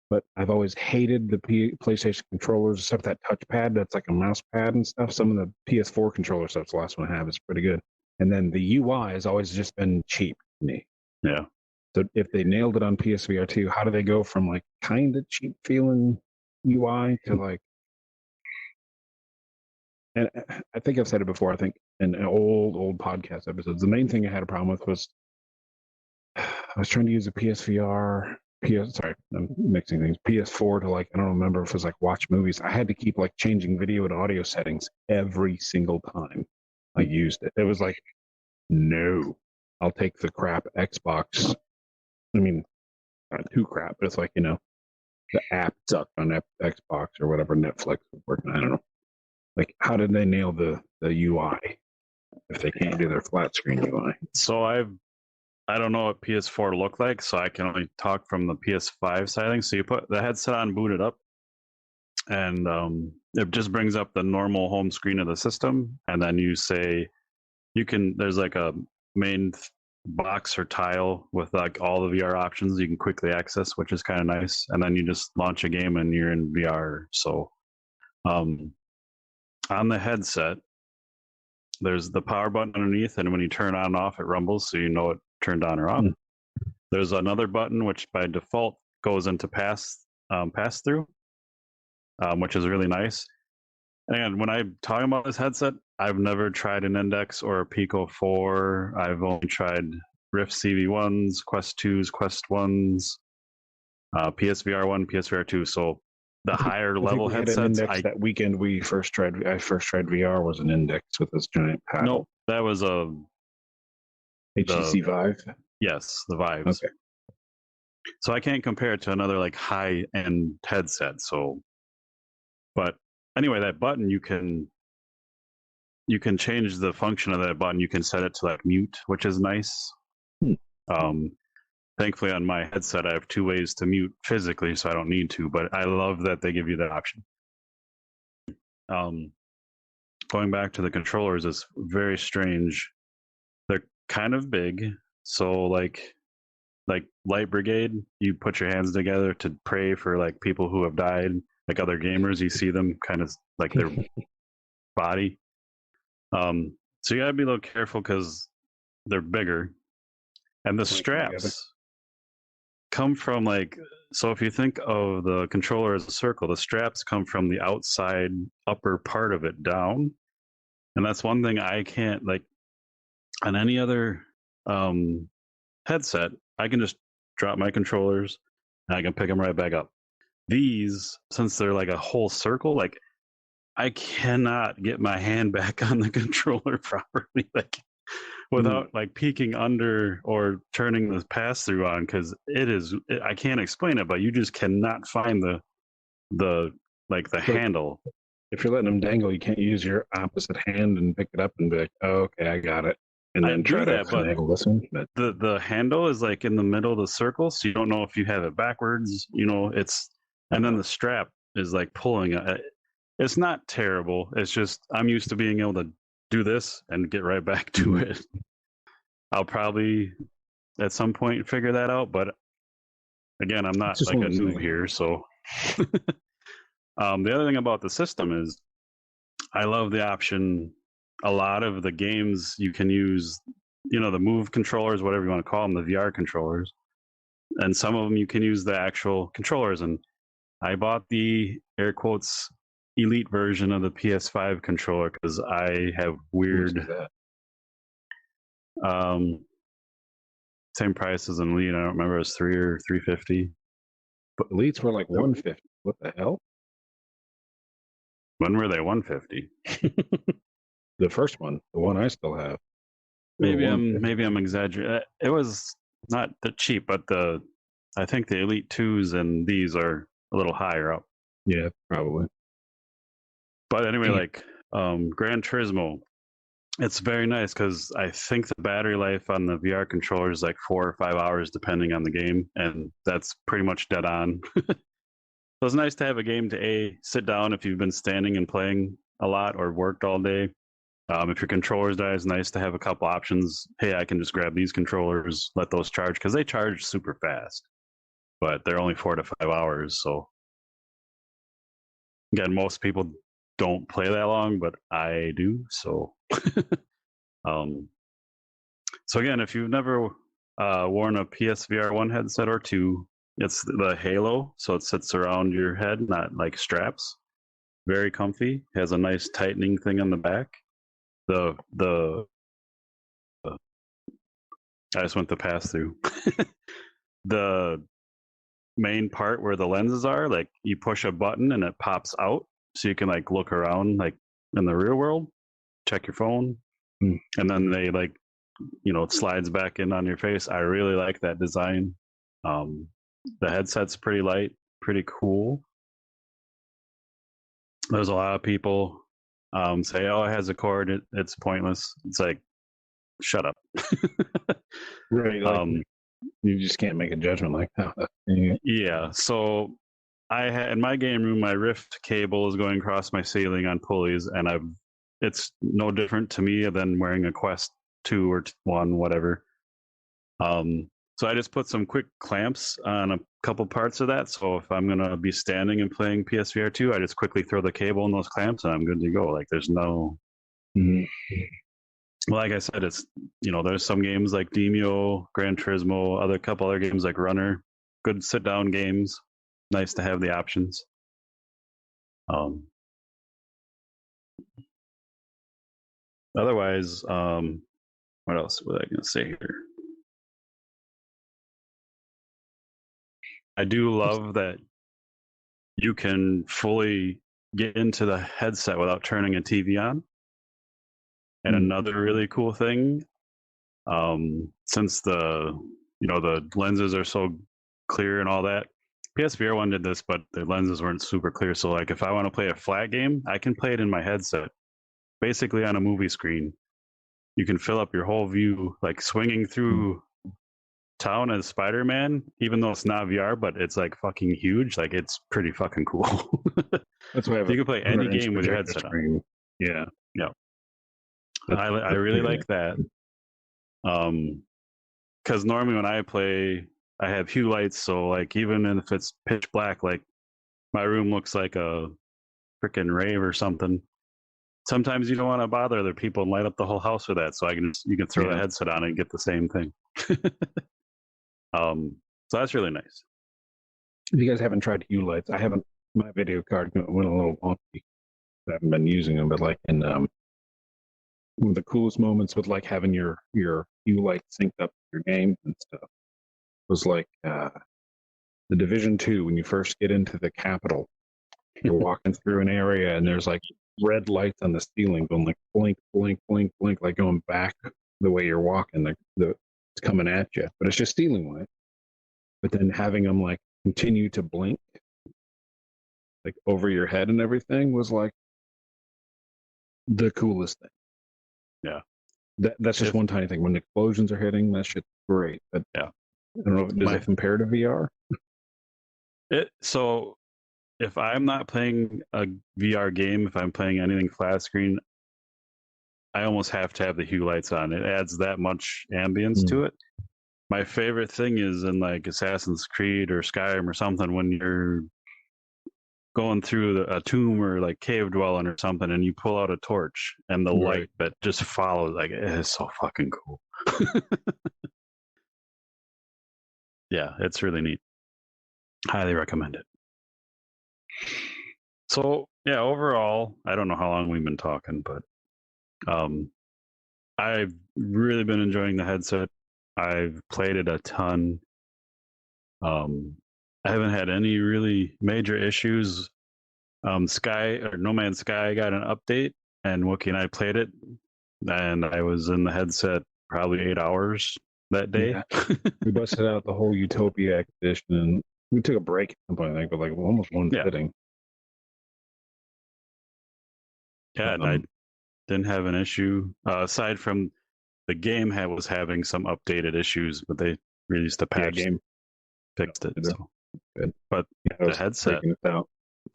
But I've always hated the PlayStation controllers, except that touchpad that's like a mouse pad and stuff. Some of the PS4 controller stuff, the last one I have, is pretty good. And then the UI has always just been cheap to me.
Yeah.
So if they nailed it on PSVR2, how do they go from like kind of cheap feeling UI to like? And I think I've said it before. I think in old podcast episodes, the main thing I had a problem with was I was trying to use a PSVR. I'm mixing things. PS4 to like, I don't remember if it was like watch movies. I had to keep like changing video and audio settings every single time I used it. It was like, no, I'll take the crap Xbox. I mean, not too crap, but it's like, the app sucked on Xbox or whatever, Netflix was working. I don't know. Like, how did they nail the UI if they can't do their flat screen UI?
So I don't know what PS4 looked like, so I can only talk from the PS5 side of things. So you put the headset on, boot it up, and it just brings up the normal home screen of the system. And then you say, there's like a main box or tile with like all the VR options you can quickly access, which is kind of nice. And then you just launch a game and you're in VR. So on the headset, there's the power button underneath, and when you turn on and off, it rumbles, so you know it turned on or off. There's another button which by default goes into pass through, which is really nice. And when I'm talking about this headset, I've never tried an Index or a Pico 4. I've only tried Rift CV1s, Quest 2s, Quest 1s, PSVR 1, PSVR 2. So the higher level headsets.
That weekend I first tried VR was an Index with this giant paddle.
No, that was a
HTC Vive.
Yes, the Vives. Okay. So I can't compare it to another like high end headset. So, but anyway, that button you can change the function of that button. You can set it to like mute, which is nice. Thankfully, on my headset, I have 2 ways to mute physically, so I don't need to. But I love that they give you that option. Going back to the controllers is very strange. They're kind of big, so like Light Brigade, you put your hands together to pray for like people who have died, like other gamers. You see them kind of like their body. So you gotta be a little careful because they're bigger, and the straps come from like, so if you think of the controller as a circle, the straps come from the outside upper part of it down, and that's one thing I can't like on any other headset. I can just drop my controllers and I can pick them right back up. These, since they're like a whole circle, like I cannot get my hand back on the controller properly, like without like peeking under or turning the pass through on, because I can't explain it, but you just cannot find the like the handle.
If you're letting them dangle, you can't use your opposite hand and pick it up and be like, "Oh, okay, I got it," and then try to finagle this one. But
the handle is like in the middle of the circle, so you don't know if you have it backwards. And then the strap is like pulling it. It's not terrible. It's just I'm used to being able to do this and get right back to it. I'll probably at some point figure that out, but again, I'm not like a noob here, so. The other thing about the system is I love the option. A lot of the games you can use, the move controllers, whatever you want to call them, the VR controllers, and some of them you can use the actual controllers. And I bought the air quotes elite version of the PS5 controller because I have weird. Same price as an elite. I don't remember. It was $300 or $350.
But elites were like $150. What the hell?
When were they $150?
The first one, the one I still have.
Maybe I'm exaggerating. It was not that cheap, but I think the Elite 2s and these are a little higher up.
Yeah, probably.
But anyway, like Gran Turismo, it's very nice because I think the battery life on the VR controller is like 4 or 5 hours depending on the game, and that's pretty much dead on. So it's nice to have a game to sit down if you've been standing and playing a lot or worked all day. If your controllers die, it's nice to have a couple options. Hey, I can just grab these controllers, let those charge, because they charge super fast, but they're only 4 to 5 hours. So again, most people don't play that long, but I do. So, so again, if you've never worn a PSVR1 headset or 2, it's the Halo, so it sits around your head, not like straps. Very comfy. Has a nice tightening thing on the back. I just went to pass through. The main part where the lenses are, like you push a button and it pops out, so you can like look around like in the real world, check your phone, and then they like it slides back in on your face. I really like that design. The headset's pretty light, pretty cool. There's a lot of people say, "Oh, it has a cord. It's pointless." It's like, shut up.
Right. Like, you just can't make a judgment like that.
Yeah. So in my game room, my Rift cable is going across my ceiling on pulleys, and it's no different to me than wearing a Quest 2 or 1, whatever. So I just put some quick clamps on a couple parts of that. So if I'm going to be standing and playing PSVR2, I just quickly throw the cable in those clamps and I'm good to go. Like there's no... Like I said, it's, there's some games like Demio, Gran Turismo, couple other games like Runner, good sit down games. Nice to have the options. Otherwise, what else was I going to say here? I do love that you can fully get into the headset without turning a TV on. And another really cool thing, since the lenses are so clear and all that, PSVR1 did this, but the lenses weren't super clear. So like if I want to play a flat game, I can play it in my headset, basically on a movie screen. You can fill up your whole view, like swinging through town as Spider-Man, even though it's not VR, but it's like fucking huge. Like it's pretty fucking cool.
That's why
you can play any game with your headset on. Yeah. I really like that. Because normally when I play, I have hue lights, so like even if it's pitch black, like my room looks like a freaking rave or something. Sometimes you don't want to bother other people and light up the whole house with that, so you can throw the headset on and get the same thing. So that's really nice.
If you guys haven't tried hue lights, I haven't. My video card went a little wonky. I haven't been using them, but like in one of the coolest moments with like having your hue light synced up with your game and stuff was like the Division 2 when you first get into the Capitol. You're walking through an area and there's like red lights on the ceiling going like blink, blink, blink, blink, like going back the way you're walking. It's coming at you, but it's just ceiling light. But then having them like continue to blink, like over your head and everything, was like the coolest thing.
Yeah.
That's just one tiny thing. When the explosions are hitting, that shit's great. But
yeah.
I don't know. Does it compare to VR?
So if I'm not playing a VR game, if I'm playing anything flat screen, I almost have to have the hue lights on. It adds that much ambience to it. My favorite thing is in like Assassin's Creed or Skyrim or something, when you're going through a tomb or like cave dwelling or something, and you pull out a torch and the light that just follows, like, it is so fucking cool. Yeah, it's really neat. Highly recommend it. So yeah, overall, I don't know how long we've been talking, but I've really been enjoying the headset. I've played it a ton. I haven't had any really major issues. No Man's Sky got an update, and Wookie and I played it, and I was in the headset probably 8 hours that day.
Yeah. We busted out the whole Utopia expedition, and we took a break at some point, I think, but like almost one sitting.
Yeah, and I didn't have an issue aside from the game was having some updated issues, but they released a patch, game fixed it. So.
Good.
But the headset,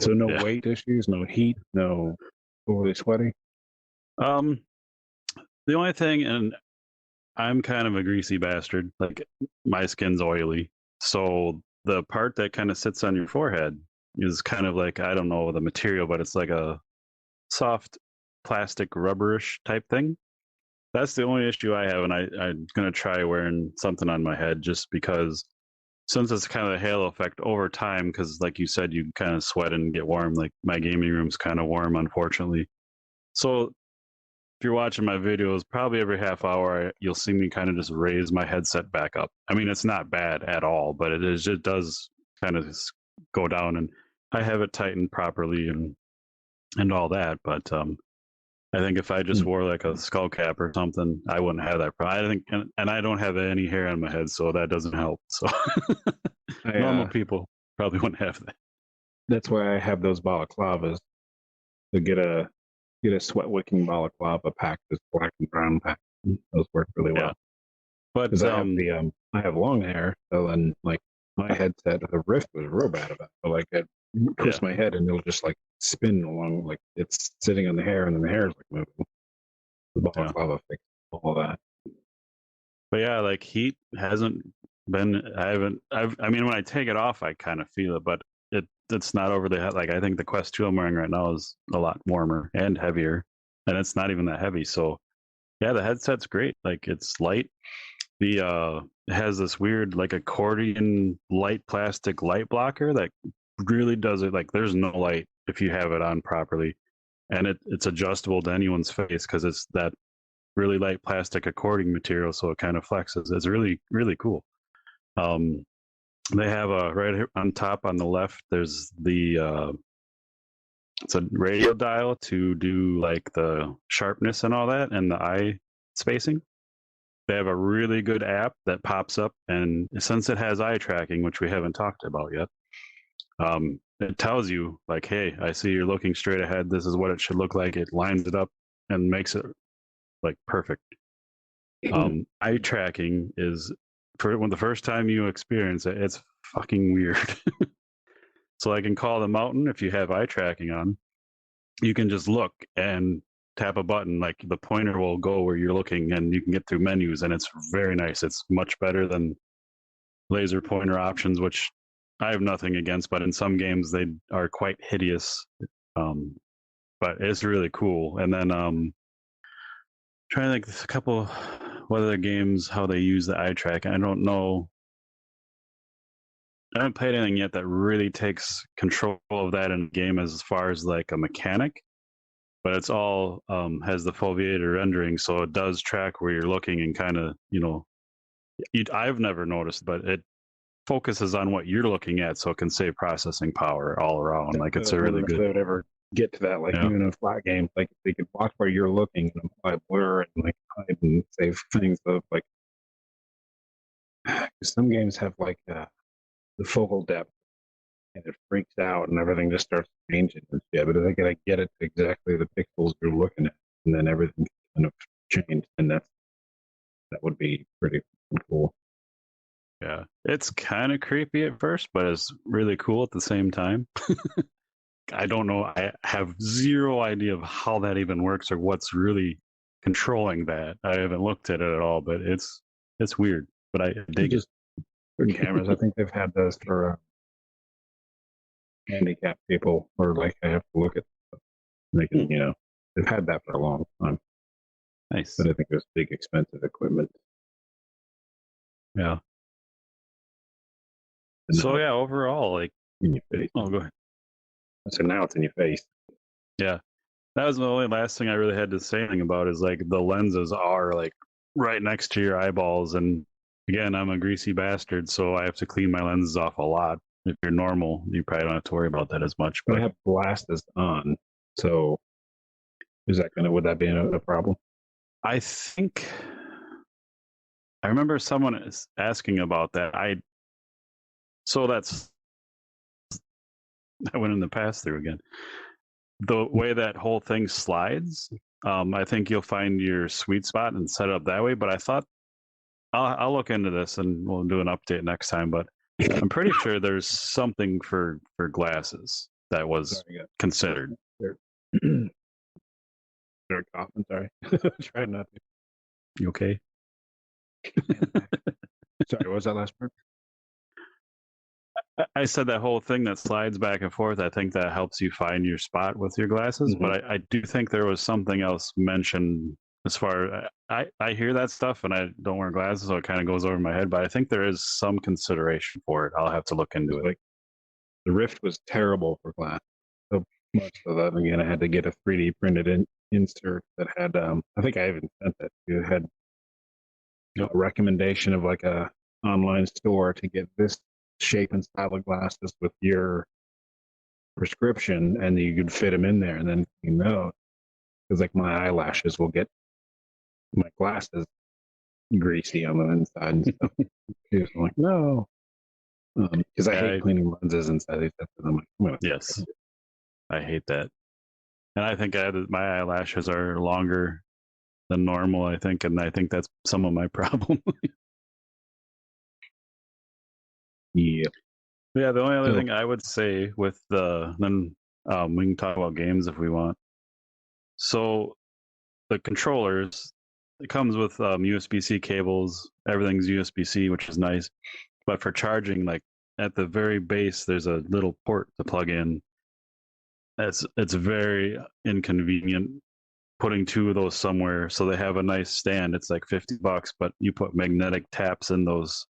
so no weight issues, no heat, no overly sweaty.
The only thing, and I'm kind of a greasy bastard, like my skin's oily, so the part that kind of sits on your forehead is kind of like, I don't know the material, but it's like a soft plastic rubberish type thing. That's the only issue I have, and I'm gonna try wearing something on my head just because, since it's kind of a halo effect over time, because like you said, you kind of sweat and get warm. Like my gaming room's kind of warm, unfortunately. So if you're watching my videos, probably every half hour, you'll see me kind of just raise my headset back up. I mean, it's not bad at all, but it does kind of go down, and I have it tightened properly and all that. But I think if I just wore like a skull cap or something, I wouldn't have that problem. I think, and I don't have any hair on my head, so that doesn't help. So normal people probably wouldn't have that.
That's why I have those balaclavas. To get a sweat wicking balaclava pack, this black and brown pack. Those work really well.
But
I have long hair, so then like my headset, the rift was real bad about it. So like I twist my head and it'll just like spin along, like it's sitting on the hair, and then the hair is like moving. The balaclava fixed all that.
But yeah, like heat hasn't been. I mean, when I take it off, I kind of feel it, but it's not overly hot. Like I think the Quest 2 I'm wearing right now is a lot warmer and heavier, and it's not even that heavy. So yeah, the headset's great. Like it's light. It has this weird like accordion light plastic light blocker that really does it. Like there's no light if you have it on properly, and it's adjustable to anyone's face because it's that really light plastic accordion material, so it kind of flexes. It's really, really cool. They have right here on top on the left, there's it's a radio dial to do like the sharpness and all that, and the eye spacing. They have a really good app that pops up, and since it has eye tracking, which we haven't talked about yet, it tells you like, hey, I see you're looking straight ahead. This is what it should look like. It lines it up and makes it like perfect. Eye tracking is, when the first time you experience it, it's fucking weird. So I can call the mountain. If you have eye tracking on, you can just look and tap a button, like the pointer will go where you're looking, and you can get through menus, and it's very nice. It's much better than laser pointer options, which I have nothing against, but in some games they are quite hideous. But it's really cool. And then trying to think a couple what other games, how they use the eye tracking. I don't know. I haven't played anything yet that really takes control of that in a game as far as like a mechanic, but it's all has the foveated rendering, so it does track where you're looking and kind of, I've never noticed, but it focuses on what you're looking at, so it can save processing power all around. Like it's a really good.
If they would ever get to that, like even in a flat game, like if they could watch where you're looking and apply blur and like hide and save things of like some games have like the focal depth and it freaks out and everything just starts changing. Yeah, but if they gotta get it to exactly the pixels you're looking at, and then everything kind of change, and that would be pretty cool.
Yeah, it's kind of creepy at first, but it's really cool at the same time. I don't know. I have zero idea of how that even works or what's really controlling that. I haven't looked at it at all, but it's weird. But I dig
just good cameras. I think they've had those for handicapped people, or like I have to look at. They can, they've had that for a long time.
Nice.
But I think it's big, expensive equipment.
Yeah. So yeah, overall, like
in your face.
Oh, go ahead.
So now it's in your face.
Yeah, that was the only last thing I really had to say anything about. Is like the lenses are like right next to your eyeballs, and again, I'm a greasy bastard, so I have to clean my lenses off a lot. If you're normal, you probably don't have to worry about that as much.
But I have glasses on, so would that be a problem?
I think I remember someone asking about that. So that's I went in the pass through again. The way that whole thing slides, I think you'll find your sweet spot and set it up that way. But I thought I'll look into this and we'll do an update next time. But I'm pretty sure there's something for glasses that was considered.
They're coughing. Sorry, try not to.
You okay?
Sorry, what was that last part?
I said that whole thing that slides back and forth. I think that helps you find your spot with your glasses. Mm-hmm. But I do think there was something else mentioned as far. I hear that stuff and I don't wear glasses, so it kind of goes over my head. But I think there is some consideration for it. I'll have to look into it.
Like the Rift was terrible for glass. So much so that again, I had to get a 3D printed insert that had. I think I even sent that. It had a recommendation of like a online store to get this shape and style of glasses with your prescription, and you could fit them in there, and then because like my eyelashes will get my glasses greasy on the inside and stuff. He was like, no, because I hate cleaning lenses inside these stuff. I'm like,
yes, I hate that, and I think my eyelashes are longer than normal. I think, and I think that's some of my problem.
Yeah.
Yeah, the only other thing I would say with then we can talk about games if we want. So the controllers, it comes with USB-C cables. Everything's USB-C, which is nice. But for charging, like at the very base, there's a little port to plug in. It's very inconvenient putting two of those somewhere. So they have a nice stand. It's like $50, but you put magnetic taps in those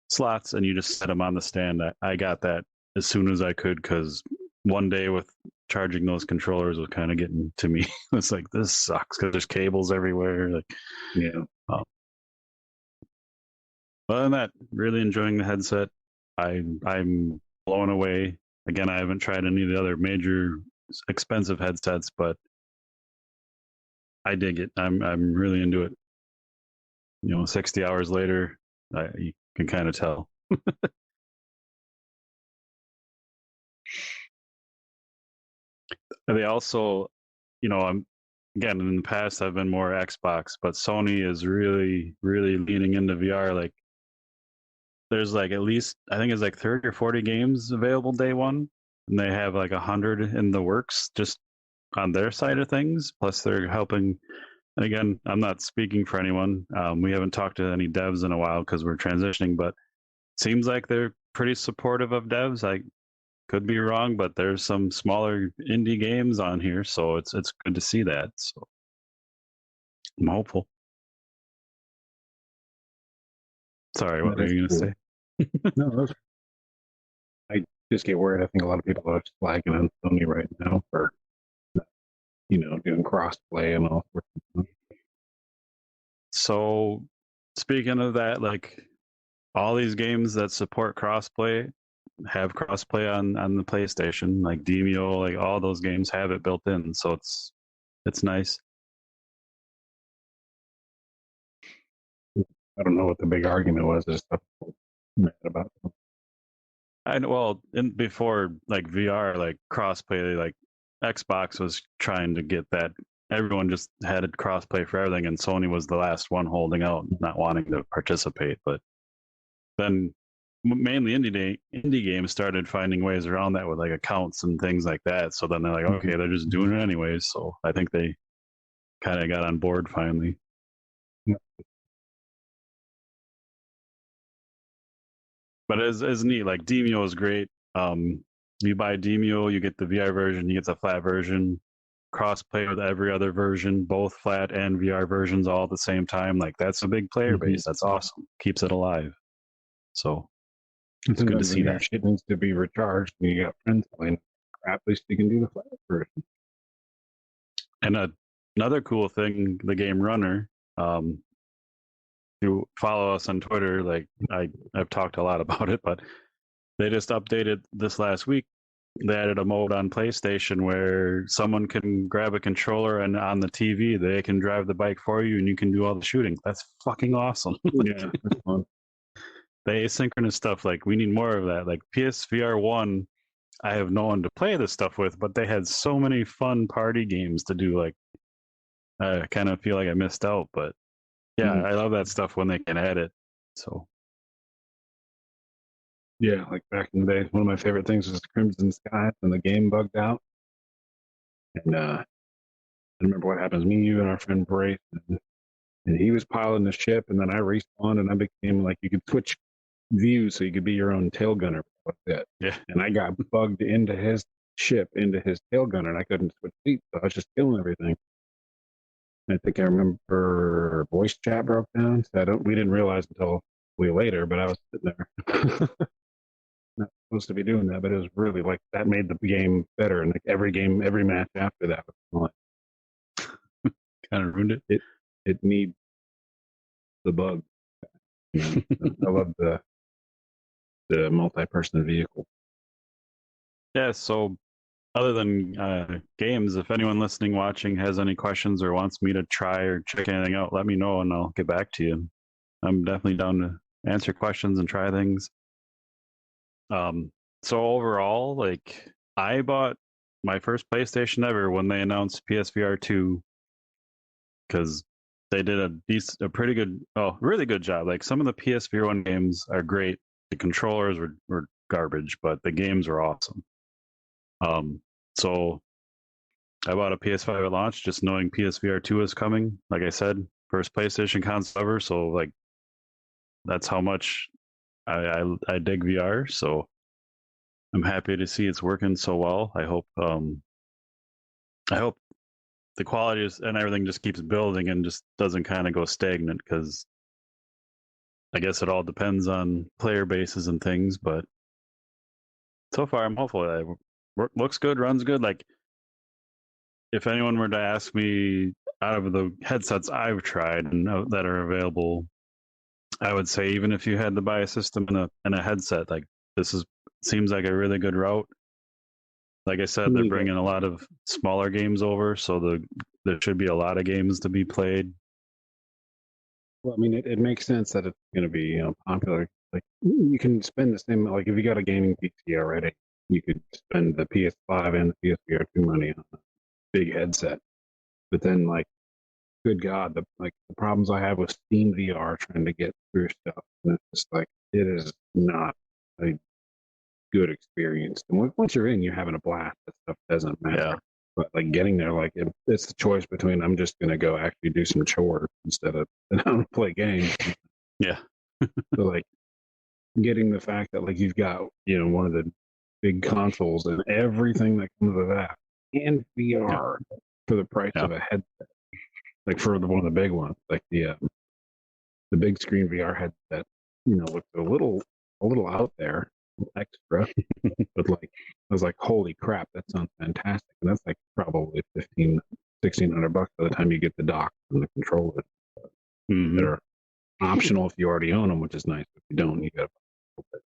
slots and you just set them on the stand. I got that as soon as I could because one day with charging those controllers was kind of getting to me. It's like, this sucks because there's cables everywhere. Like,
yeah.
Other than that, really enjoying the headset. I'm blown away. Again, I haven't tried any of the other major expensive headsets, but I dig it. I'm really into it. 60 hours later, you can kind of tell. They also, I'm again in the past I've been more Xbox, but Sony is really, really leaning into VR. Like there's like at least I think it's like 30 or 40 games available day one, and they have like 100 in the works just on their side of things. Plus they're helping. And again, I'm not speaking for anyone. We haven't talked to any devs in a while because we're transitioning, but it seems like they're pretty supportive of devs. I could be wrong, but there's some smaller indie games on here, so it's good to see that. So I'm hopeful. Sorry, what were you going to say?
No, I just get worried. I think a lot of people are flagging on Sony right now for, doing crossplay and all sorts of stuff.
So, speaking of that, like all these games that support crossplay, have crossplay on the PlayStation, like Demio, like all those games have it built in, so it's nice.
I don't know what the big argument was. There's stuff mad about.
Well, before like VR, like crossplay, like Xbox was trying to get that. Everyone just had crossplay for everything, and Sony was the last one holding out, not wanting to participate. But then mainly indie games started finding ways around that with like accounts and things like that. So then they're like, okay, they're just doing it anyways. So I think they kind of got on board finally.
Yeah.
But it's neat. Like Demio is great. You buy Demio, you get the VR version, you get the flat version. Crossplay with every other version, both flat and VR versions, all at the same time. Like that's a big player base. That's awesome. Keeps it alive. So it's good to see that.
Shit needs to be recharged, and you got friends playing crap. At least you can do the flat version.
And another cool thing, the game Runner. You follow us on Twitter. Like I've talked a lot about it, but they just updated this last week. They added a mode on PlayStation where someone can grab a controller and on the TV they can drive the bike for you and you can do all the shooting. That's fucking awesome.
Yeah, that's fun.
The asynchronous stuff, like we need more of that. Like PSVR1, I have no one to play this stuff with, but they had so many fun party games to do. Like I kind of feel like I missed out, but yeah, I love that stuff when they can add it. So
yeah, like back in the day, one of my favorite things was Crimson Sky, and the game bugged out. And I remember what happens. Me, you, and our friend Brace, and he was piloting the ship, and then I respawned, and I became like you could switch views, so you could be your own tail gunner. Like that.
Yeah.
And I got bugged into his ship, into his tail gunner, and I couldn't switch seats, so I was just killing everything. I think I remember voice chat broke down. So we didn't realize until way later, but I was sitting there. Not supposed to be doing that, but it was really like that made the game better. And like every match after that was
like, kind of ruined
it. It needs the bug. I love the multi-person vehicle.
Yeah. So other than games, if anyone listening, watching has any questions or wants me to try or check anything out, let me know and I'll get back to you. I'm definitely down to answer questions and try things. So overall, like I bought my first PlayStation ever when they announced PSVR2 because they did really good job. Like some of the PSVR1 games are great. The controllers were garbage, but the games were awesome. So I bought a PS5 at launch, just knowing PSVR2 is coming. Like I said, first PlayStation console ever, so like that's how much I dig VR. So I'm happy to see it's working so well. I hope the quality and everything just keeps building and just doesn't kind of go stagnant, because I guess it all depends on player bases and things. But so far, I'm hopeful that it looks good, runs good. Like if anyone were to ask me out of the headsets I've tried and that are available, I would say even if you had to buy a system and a headset, like seems like a really good route. Like I said, they're bringing a lot of smaller games over, so there should be a lot of games to be played.
Well, I mean, it makes sense that it's going to be popular. Like you can spend the same, like if you got a gaming PC already, you could spend the PS5 and the PSVR2 money on a big headset. But then, like, good God, the problems I have with Steam VR trying to get through stuff, and it's just like it is not a good experience. And once you're in, you're having a blast. That stuff doesn't matter. Yeah. But like getting there, like it's the choice between I'm just gonna go actually do some chores instead of play games.
Yeah.
So like getting the fact that like you've got one of the big consoles and everything that comes with that and VR for the price of a headset. Like for one of the big ones, like the big screen VR headset, looks a little out there, extra, but like I was like, holy crap, that sounds fantastic, and that's like probably $1,600 by the time you get the dock and the controller. That are optional if you already own them, which is nice. If you don't, you got to.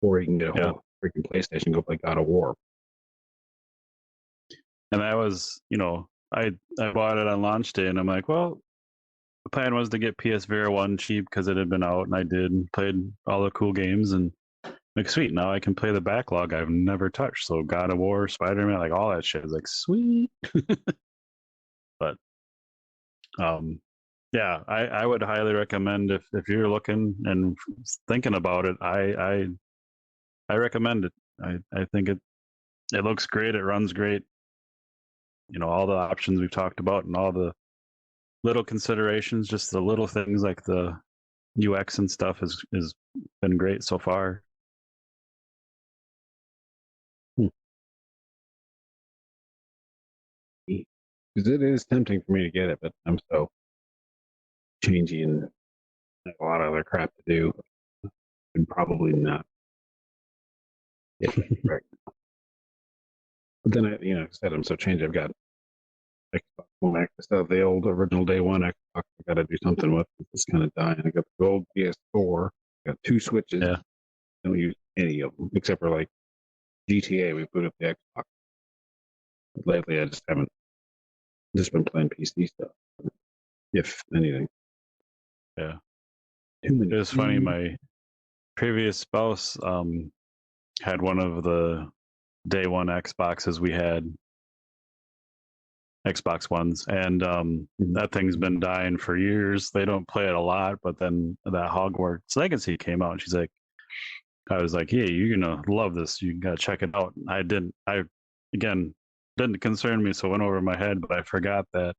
or you can get a whole freaking PlayStation, go play God of War.
And that was, I bought it on launch day, and I'm like, well, the plan was to get PSVR1 cheap because it had been out, and I did and played all the cool games, and like, sweet, now I can play the backlog I've never touched. So God of War, Spider-Man, like all that shit is like sweet. But yeah, I would highly recommend if you're looking and thinking about it, I recommend it. I think it looks great, it runs great. All the options we've talked about and all the little considerations, just the little things like the UX and stuff has been great so far.
Because it is tempting for me to get it, but I'm so changey and a lot of other crap to do, and probably not. Yeah, right. But then I said I'm so changed. I've got Xbox One X. I still have the old original day one Xbox. I got to do something with. It's kind of dying. I got the old PS4. Got 2 switches.
Yeah.
I don't use any of them except for like GTA. We put up the Xbox. But lately, I just haven't. Just been playing PC stuff, if anything.
Yeah. It was funny. My previous spouse had one of the day one Xboxes we had, Xbox Ones, and that thing's been dying for years. They don't play it a lot, but then that Hogwarts Legacy came out, and I was like, "Hey, you're gonna love this. You gotta check it out." I didn't. Didn't concern me, so it went over my head. But I forgot that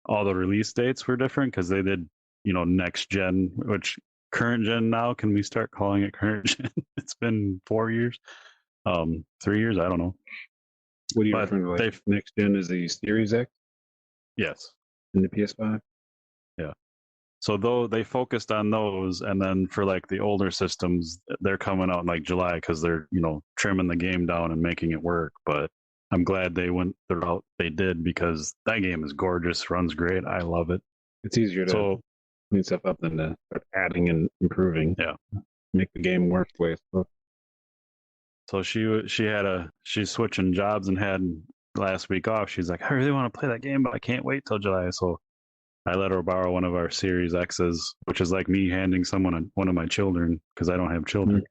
all the release dates were different because they did, next gen, which current gen now. Can we start calling it current gen? It's been 4 years, 3 years. I don't know.
What are you referring to? Like next gen is the Series X?
Yes.
And the PS5?
Yeah. So though they focused on those, and then for like the older systems, they're coming out in like July because they're trimming the game down and making it work. But I'm glad they went the route they did because that game is gorgeous, runs great. I love it.
It's easier to clean stuff up than to start adding and improving.
Yeah.
Make the game work the way it's supposed to.
So she's switching jobs and had last week off. She's like, I really want to play that game, but I can't wait till July. So I let her borrow one of our Series X's, which is like me handing someone one of my children because I don't have children.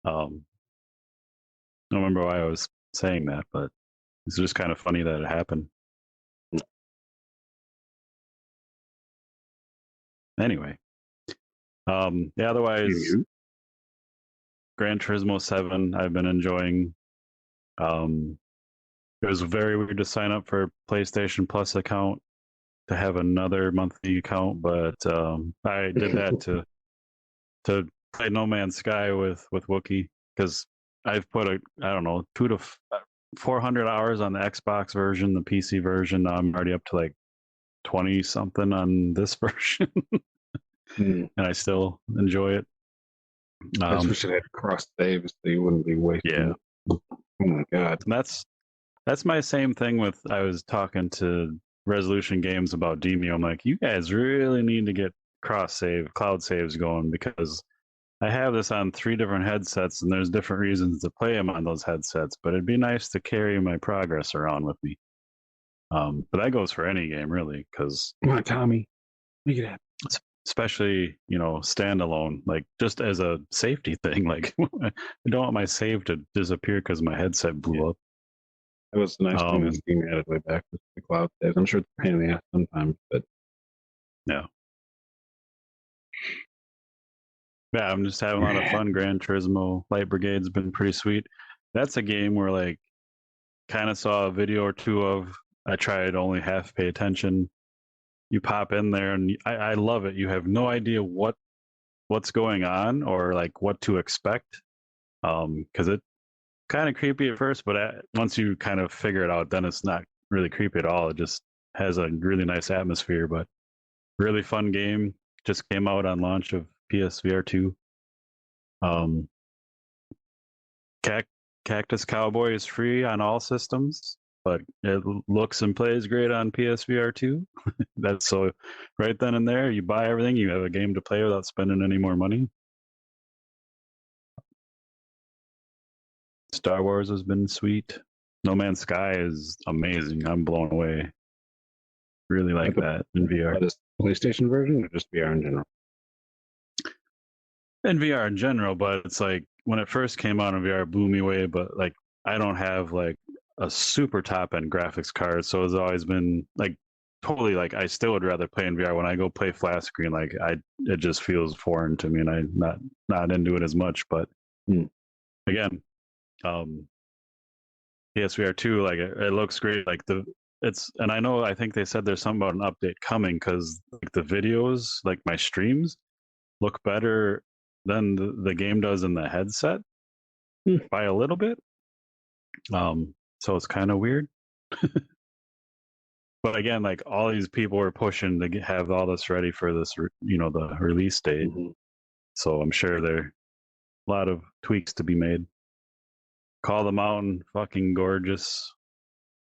I don't remember why I was saying that, but it's just kind of funny that it happened. Anyway, otherwise, Gran Turismo 7 I've been enjoying. It was very weird to sign up for a PlayStation Plus account to have another monthly account, but I did that to play No Man's Sky with Wookie because I've put 200 to 400 hours on the Xbox version, the PC version. I'm already up to like 20 something on this version, and I still enjoy it.
I just wish it had cross saves so you wouldn't be wasting.
Yeah.
Oh my god.
And that's my same thing with. I was talking to Resolution Games about Demio. I'm like, you guys really need to get cloud saves going because I have this on 3 different headsets and there's different reasons to play them on those headsets, but it'd be nice to carry my progress around with me. But that goes for any game really, because
come on, Tommy, make it happen.
Especially standalone, like just as a safety thing. Like I don't want my save to disappear because my headset blew up.
That was the nice thing that's being added way back with the cloud saves. I'm sure it's a pain in the ass sometimes, but
yeah. Yeah, I'm just having a lot of fun. Gran Turismo Light Brigade's been pretty sweet. That's a game where like kind of saw a video or two of. I tried only half pay attention. You pop in there and I love it. You have no idea what's going on or like what to expect. Because it's kind of creepy at first, but once you kind of figure it out, then it's not really creepy at all. It just has a really nice atmosphere, but really fun game. Just came out on launch of PSVR2. Cactus Cowboy is free on all systems, but it looks and plays great on PSVR2. That's so right then and there, you buy everything, you have a game to play without spending any more money. Star Wars has been sweet. No Man's Sky is amazing. I'm blown away. Really like that in VR.
This PlayStation version or just VR in general?
In VR in general, but it's like when it first came out in VR, it blew me away. But like, I don't have like a super top end graphics card, so it's always been like totally like I still would rather play in VR. When I go play flat screen, like it just feels foreign to me, and I'm not into it as much. But again, PSVR2, like it looks great. Like and I think they said there's something about an update coming because like the videos, like my streams, look better than the game does in the headset by a little bit. So it's kind of weird. But again, like all these people are pushing to have all this ready for this, the release date. So I'm sure there are a lot of tweaks to be made. Call the Mountain, fucking gorgeous.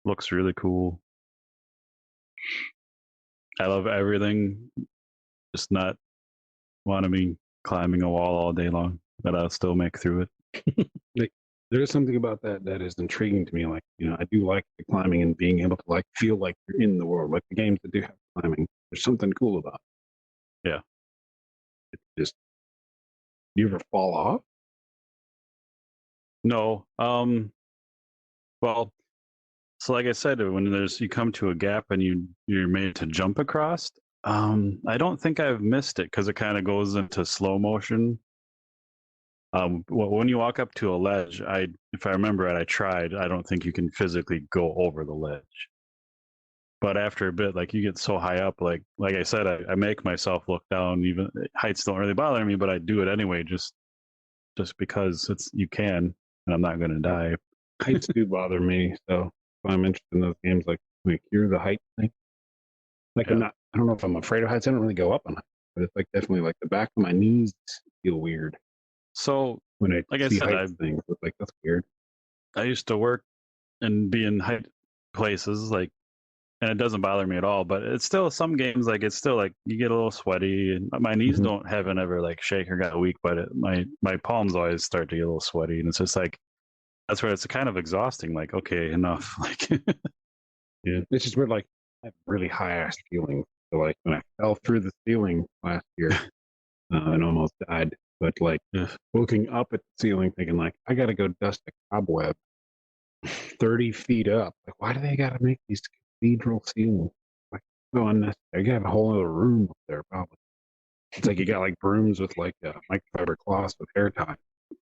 Looks really cool. I love everything. Just not want to be climbing a wall all day long, but I'll still make through it.
There is something about that is intriguing to me. Like, I do like the climbing and being able to like feel like you're in the world. Like the games that do have climbing, there's something cool about it.
Yeah.
It's just, do you ever fall off?
No. Well, so like I said, when you come to a gap and you're made to jump across, I don't think I've missed it because it kind of goes into slow motion. When you walk up to a ledge, if I remember it, I tried. I don't think you can physically go over the ledge. But after a bit, like you get so high up, like I said, I make myself look down. Even heights don't really bother me, but I do it anyway, just because you can, and I'm not going to die.
Heights do bother me, so I'm interested in those games. Like you're the height thing. Like I don't know if I'm afraid of heights. I don't really go up on heights, but it's like definitely like the back of my knees feel weird.
So
when I
like
see
I said,
heights things, it's like that's weird.
I used to work and be in height places, like, and it doesn't bother me at all. But it's still some games, like it's still like you get a little sweaty, and my knees haven't ever like shake or got weak, but my palms always start to get a little sweaty, and it's just like that's where it's kind of exhausting. Like, okay, enough. Like,
yeah, it's just weird. Like I have really high ass feelings. So like when I fell through the ceiling last year and almost died, but like looking up at the ceiling, thinking like I got to go dust a cobweb 30 feet up. Like why do they got to make these cathedral ceilings? Like so unnecessary. You have a whole other room up there probably. It's like you got like brooms with like microfiber cloths with hair tie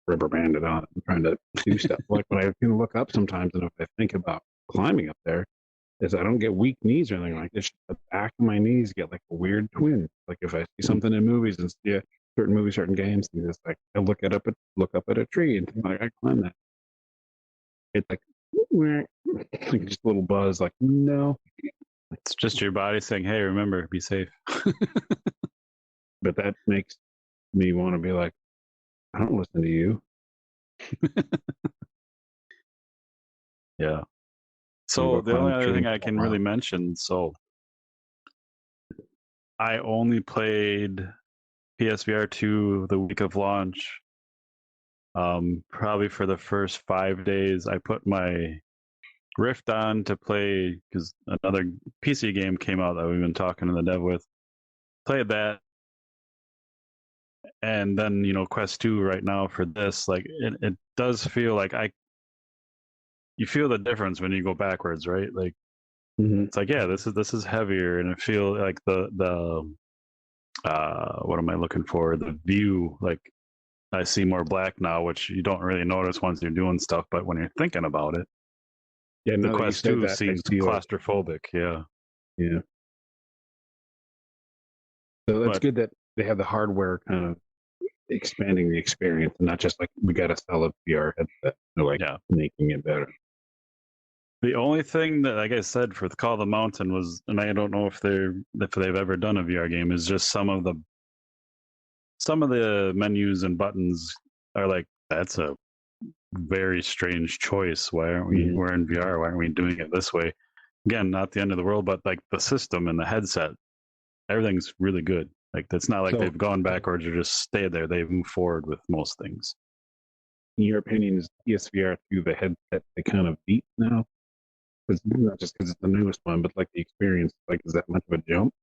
rubber banded on it and trying to do stuff. Like when I can look up sometimes, and if I think about climbing up there, is I don't get weak knees or anything like this. The back of my knees get like a weird twinge. Like if I see something in movies and see certain movies, certain games, and it's like I look up at a tree and think like I climb that. It's like just a little buzz. Like no,
it's just your body saying, "Hey, remember, be safe."
But that makes me want to be like, I don't listen to you.
Yeah. So the only other thing I can really mention, so I only played PSVR2 the week of launch. Probably for the first 5 days, I put my Rift on to play because another PC game came out that we've been talking to the dev with. Played that. And then, Quest 2 right now for this, like it does feel like you feel the difference when you go backwards, right? Like it's like, yeah, this is heavier, and I feel like the what am I looking for? The view, like I see more black now, which you don't really notice once you're doing stuff, but when you're thinking about it, the Quest 2 seems claustrophobic. Yeah.
So that's good that they have the hardware kind of expanding the experience, and not just like we got to sell a VR headset. They're like making it better.
The only thing that, like I said, for the Call of the Mountain was, and I don't know if they've ever done a VR game, is just some of the menus and buttons are like, that's a very strange choice. Why aren't we're in VR? Why aren't we doing it this way? Again, not the end of the world, but like the system and the headset, everything's really good. Like it's not like they've gone backwards or just stayed there. They've moved forward with most things.
in your opinion, is PSVR2 the headset they kind of beat now? Because not just because it's the newest one, but like the experience, like is that much of a jump?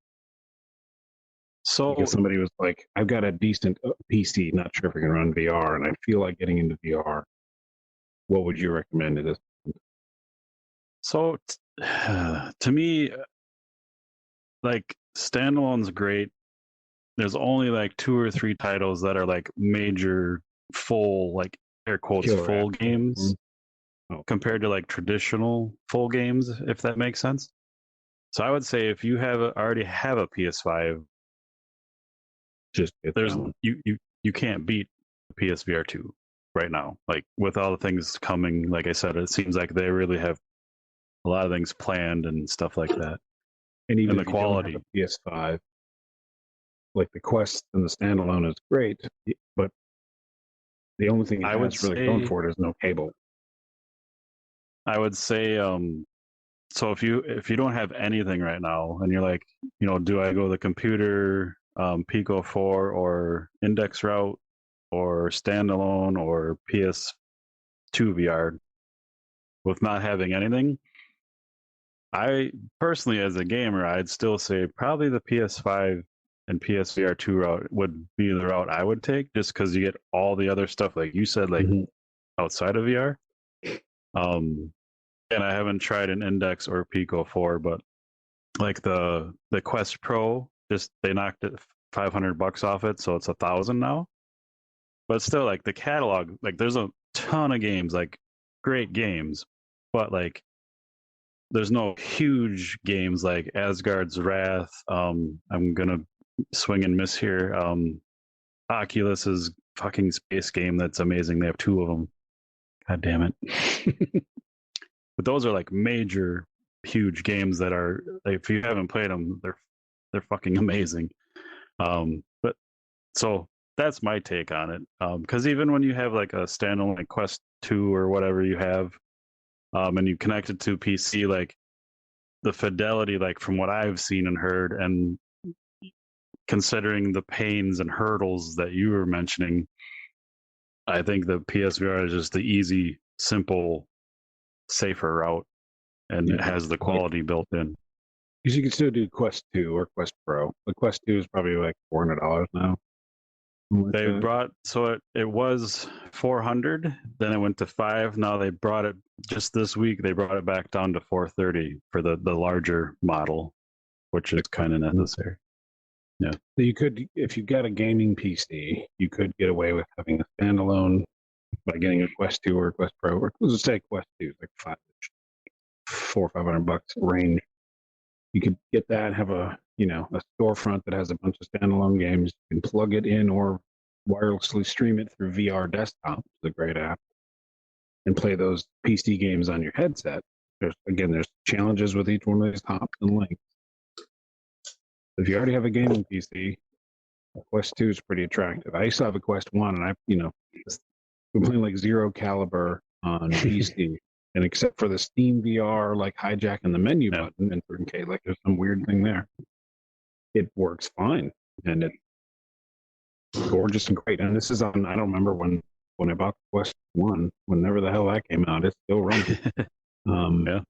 So
Because somebody was like, I've got a decent PC, not sure if I can run VR, and I feel like getting into VR. What would you recommend to this?
so to me, like standalone's great. There's only like 2 or 3 titles that are like major full, like air quotes,
Killer
full
app.
games
Oh,
compared to like traditional full games, if that makes sense. So I would say if you already have a PS5,
just get
there's
that one.
you can't beat PSVR2 right now. Like with all the things coming, like I said, it seems like they really have a lot of things planned and stuff like that.
And even
And the
if you don't have
quality,
a PS5, like the Quest and the standalone is great, but the only thing it
I would
has really going
say,
for it is no cable.
I would say, so if you don't have anything right now and you're like, do I go the computer Pico 4 or index route or standalone or PS2 VR with not having anything? I personally, as a gamer, I'd still say probably the PS5 and PSVR2 route would be the route I would take, just because you get all the other stuff, like you said, like
Mm-hmm.
outside of VR. Um, and I haven't tried an Index or Pico 4, but like the Quest Pro, just they knocked it $500 off it, so it's 1,000 now. But still, like the catalog, like there's a ton of games, like great games, but like there's no huge games like Asgard's Wrath. I'm gonna swing and miss here. Oculus's fucking space game that's amazing. They have 2 of them. God damn it! But those are like major, huge games that are. Like, if you haven't played them, they're fucking amazing. But so that's my take on it. Because even when you have like a standalone like Quest 2 or whatever you have, and you connect it to PC, like the fidelity, like from what I've seen and heard, and considering the pains and hurdles that you were mentioning, I think the PSVR is just the easy, simple, safer route, and it
Yeah,
has the
like
quality built in.
because you can still do Quest 2 or Quest Pro. The Quest 2 is probably like $400 now. Like
They
that.
brought, so it was 400, then it went to 5. Now they brought it just this week. They brought it back down to 430 for the larger model, which is kind of necessary. Yeah.
So you could, if you got a gaming PC, you could get away with having a standalone by getting a Quest 2 or a Quest Pro, or let's just say Quest 2, like $400-500 range. You could get that, have a a storefront that has a bunch of standalone games. You can plug it in or wirelessly stream it through VR Desktop, which is a great app, and play those PC games on your headset. There's challenges with each one of these hops and links. If you already have a gaming PC, Quest 2 is pretty attractive. I used to have a Quest 1, and been playing like Zero Caliber on PC. And except for the Steam VR, like hijacking the menu button in certain cases, like there's some weird thing there, it works fine. And it's gorgeous and great. And this is on, I don't remember when I bought the Quest 1, whenever the hell that came out, it's still running.
Yeah.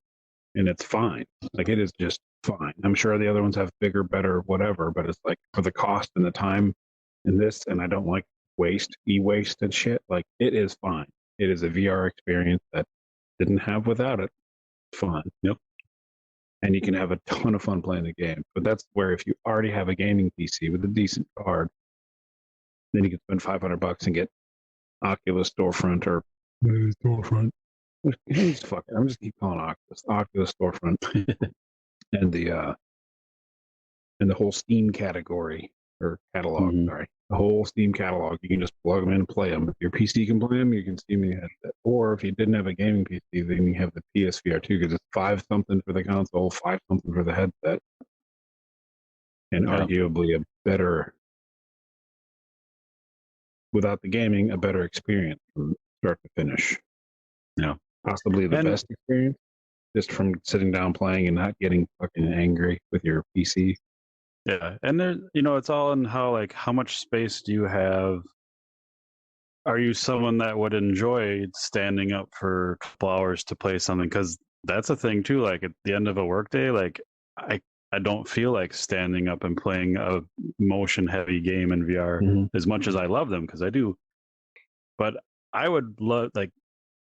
And it's fine. Like it is just fine. I'm sure the other ones have bigger, better, whatever, but it's like for the cost and the time in this, and I don't like e-waste and shit. Like it is fine. It is a VR experience that didn't have without it. Fun.
Yep.
And you can have a ton of fun playing the game. But that's where if you already have a gaming PC with a decent card, then you can spend $500 and get Oculus Storefront or Storefront. Fuck it. I'm just keep calling Oculus Storefront, and the whole Steam category or catalog.
Mm-hmm.
Sorry, the whole Steam catalog. You can just plug them in and play them. If your PC can play them, you can Steam the headset. Or if you didn't have a gaming PC, then you have the PSVR2 because it's 5 something for the console, 5 something for the headset, and arguably a better, without the gaming, a better experience from start to finish.
Yeah,
possibly the best experience, just from sitting down playing and not getting fucking angry with your PC.
Yeah, and there, it's all in how much space do you have, are you someone that would enjoy standing up for a couple hours to play something? Because that's a thing too. Like at the end of a workday, like I I don't feel like standing up and playing a motion heavy game in VR as much as I love them because I do. But I would love like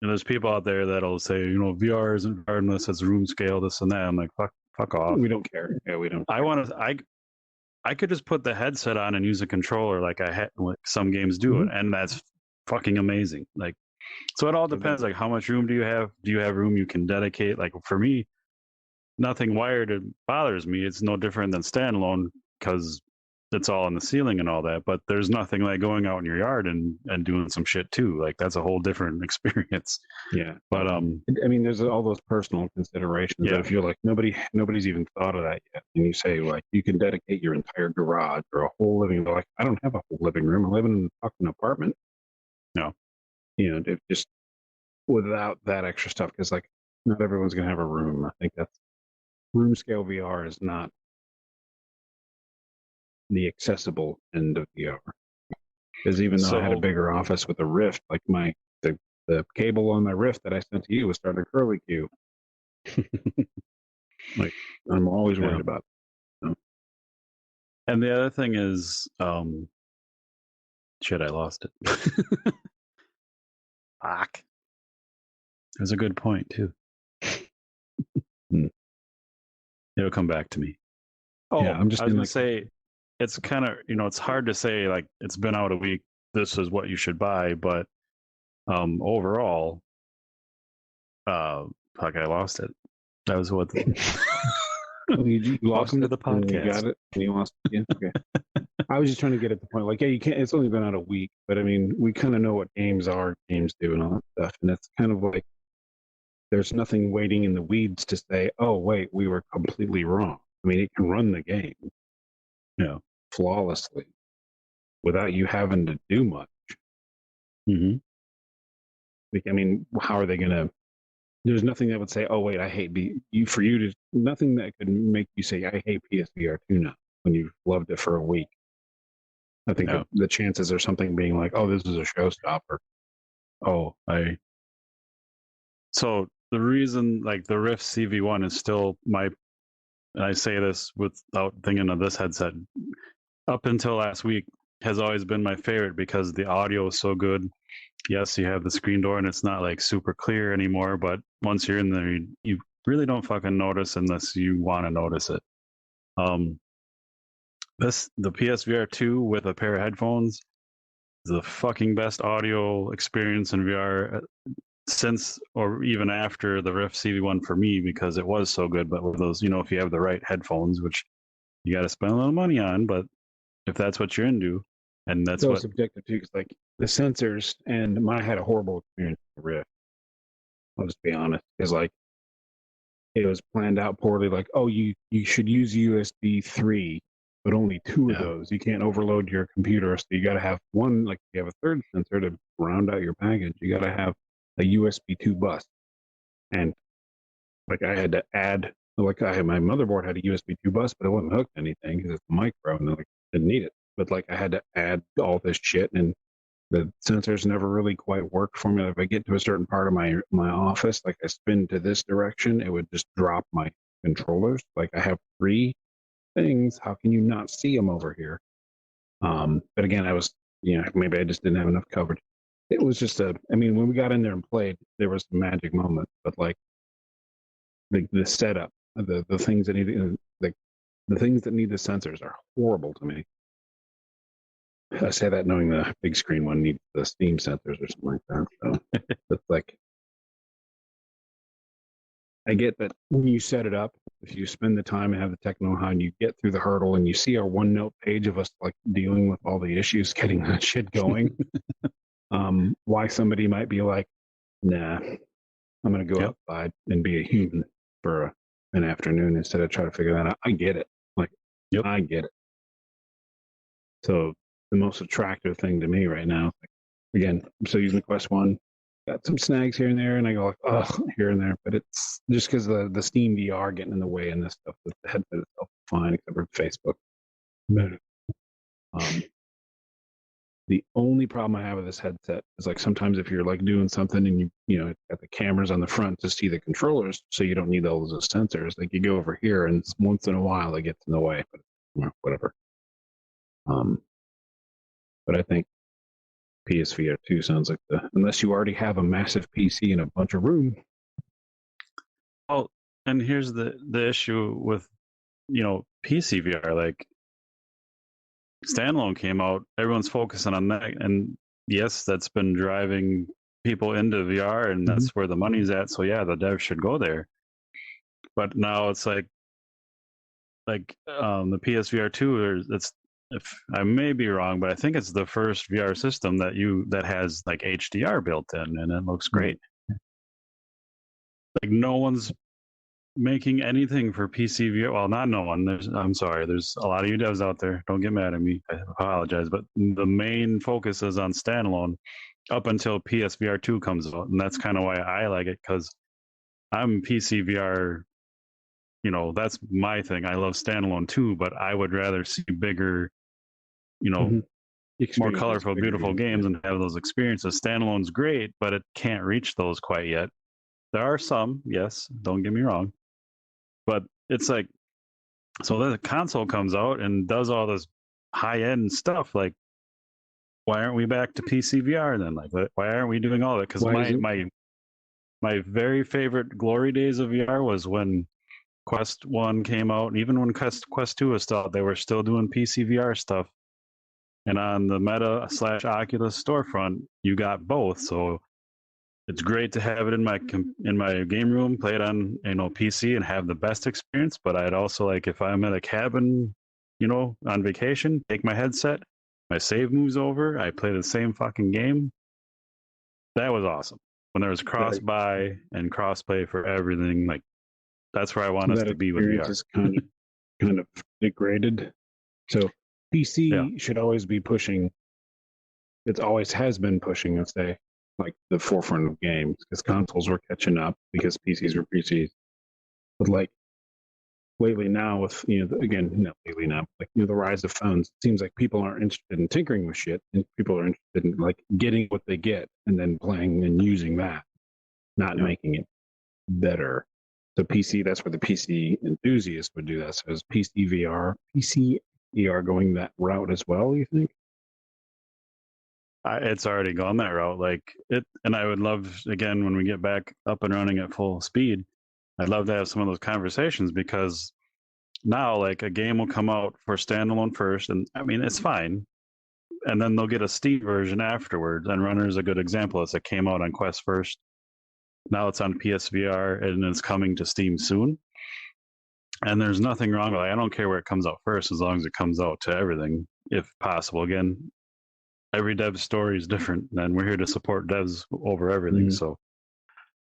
there's people out there that'll say VR isn't hard unless it's room scale this and that. I'm like fuck off.
We don't care. Yeah, we don't.
I want to I could just put the headset on and use a controller like like some games do it, and that's fucking amazing. Like, so it all depends. Like, how much room do you have? Do you have room you can dedicate? Like for me, nothing wired bothers me. It's no different than standalone because it's all in the ceiling and all that. But there's nothing like going out in your yard and doing some shit too. Like that's a whole different experience.
Yeah.
But
I mean, there's all those personal considerations.
Yeah.
That if you're like nobody's even thought of that yet, and you say like you can dedicate your entire garage or a whole living room. Like I don't have a whole living room. I live in a fucking apartment.
No.
It just without that extra stuff, because like not everyone's gonna have a room. I think that's room scale VR is not the accessible end of VR. Because even though I had a bigger office with a Rift, like the cable on my Rift that I sent to you was starting to curly Q. Like I'm always worried about it, so.
And the other thing is, shit, I lost it. Fuck. That's a good point too. It'll come back to me. Oh, yeah, I'm just gonna say it's kind of it's hard to say like it's been out a week. This is what you should buy, but overall, fuck, I lost it. That was what.
You
welcome to the podcast.
You got it. You lost it. Yeah. Okay. I was just trying to get at the point. Like, yeah, you can't. It's only been out a week, but I mean, we kind of know what games do, and all that stuff. And it's kind of like there's nothing waiting in the weeds to say, "Oh, wait, we were completely wrong." I mean, it can run the game, flawlessly, without you having to do much.
Mm-hmm.
Like, I mean, how are they going to? There's nothing that would say, "Oh, wait, I hate nothing that could make you say, I hate PSVR2 now," when you've loved it for a week. I think the chances are something being like, "Oh, this is a showstopper."
So the reason, like the Rift CV1 is still and I say this without thinking of this headset, up until last week has always been my favorite because the audio is so good. Yes, you have the screen door and it's not like super clear anymore, but once you're in there, you really don't fucking notice unless you want to notice it. The PSVR2 with a pair of headphones is the fucking best audio experience in VR since or even after the Rift CV1 for me, because it was so good. But with those, if you have the right headphones, which you got to spend a little money on, but if that's what you're into, and that's
so subjective too, because like the sensors, and I had a horrible experience with the Rift. I'll just be honest, because like it was planned out poorly. Like, oh, you should use USB 3, but only 2 of those. You can't overload your computer, so you got to have one. Like, you have a third sensor to round out your package. You got to have a USB 2 bus, and like I had to add. Like I had my motherboard had a USB 2 bus, but it wasn't hooked to anything because it's a micro, and like didn't need it. But like I had to add all this shit, and the sensors never really quite worked for me. If I get to a certain part of my office, like I spin to this direction, it would just drop my controllers. Like I have 3 things. How can you not see them over here? But again, I was, maybe I just didn't have enough coverage. It was just when we got in there and played, there was a magic moment. But like the setup, the things that need the things that need the sensors are horrible to me. I say that knowing the big screen one needs the Steam sensors or something like that. So it's like, I get that when you set it up, if you spend the time and have the tech know-how and you get through the hurdle and you see our OneNote page of us like dealing with all the issues, getting that shit going, why somebody might be like, nah, I'm going to go outside and be a human for an afternoon instead of try to figure that out. I get it. Like, I get it. So the most attractive thing to me right now, again, I'm still using the Quest 1. Got some snags here and there, and I go like, oh, here and there. But it's just because the Steam VR getting in the way and this stuff. The headset itself is fine, except for Facebook. The only problem I have with this headset is like sometimes if you're like doing something and you got the cameras on the front to see the controllers, so you don't need all those sensors. Like you go over here and once in a while it gets in the way, but whatever. But I think PSVR2 sounds like unless you already have a massive PC and a bunch of room.
Well, and here's the issue with PCVR. Like standalone came out, everyone's focusing on that, and yes, that's been driving people into VR, and that's where the money's at. So yeah, the devs should go there. But now it's like the PSVR2. It's, if I may be wrong, but I think it's the first VR system that has like HDR built in, and it looks great. Like no one's making anything for PC VR. Well, not no one. I'm sorry. There's a lot of you devs out there. Don't get mad at me. I apologize. But the main focus is on standalone up until PSVR2 comes out, and that's kind of why I like it, because I'm PC VR. That's my thing. I love standalone too, but I would rather see bigger, more colorful, beautiful games and have those experiences. Standalone's great, but it can't reach those quite yet. There are some, yes, don't get me wrong. But it's like, so then the console comes out and does all this high-end stuff. Like, why aren't we back to PC VR then? Like, why aren't we doing all that? Because my very favorite glory days of VR was when Quest 1 came out, and even when Quest 2 was still out, they were still doing PC VR stuff. And on the Meta/Oculus storefront, you got both. So it's great to have it in my game room, play it on PC, and have the best experience. But I'd also like, if I'm at a cabin, on vacation, take my headset, my save moves over, I play the same fucking game. That was awesome. When there was cross-buy and cross-play for everything, like that's where I want us to be with VR.
Is kind of degraded. So PC should always be pushing. It always has been pushing, let's say, like the forefront of games, because consoles were catching up because PCs were PCs. But like lately now, with not lately now, like the rise of phones, it seems like people aren't interested in tinkering with shit, and people are interested in like getting what they get and then playing and using that, not making it better. So PC, that's where the PC enthusiast would do that. So is PC VR going that route as well, you think?
It's already gone that route. Like it, and I would love, again, when we get back up and running at full speed, I'd love to have some of those conversations, because now like a game will come out for standalone first, and I mean it's fine, and then they'll get a Steam version afterwards. And Runner is a good example. It came out on Quest first, now it's on PSVR, and it's coming to Steam soon. And there's nothing wrong with it. I don't care where it comes out first, as long as it comes out to everything, if possible. Again, every dev story is different, and we're here to support devs over everything. So,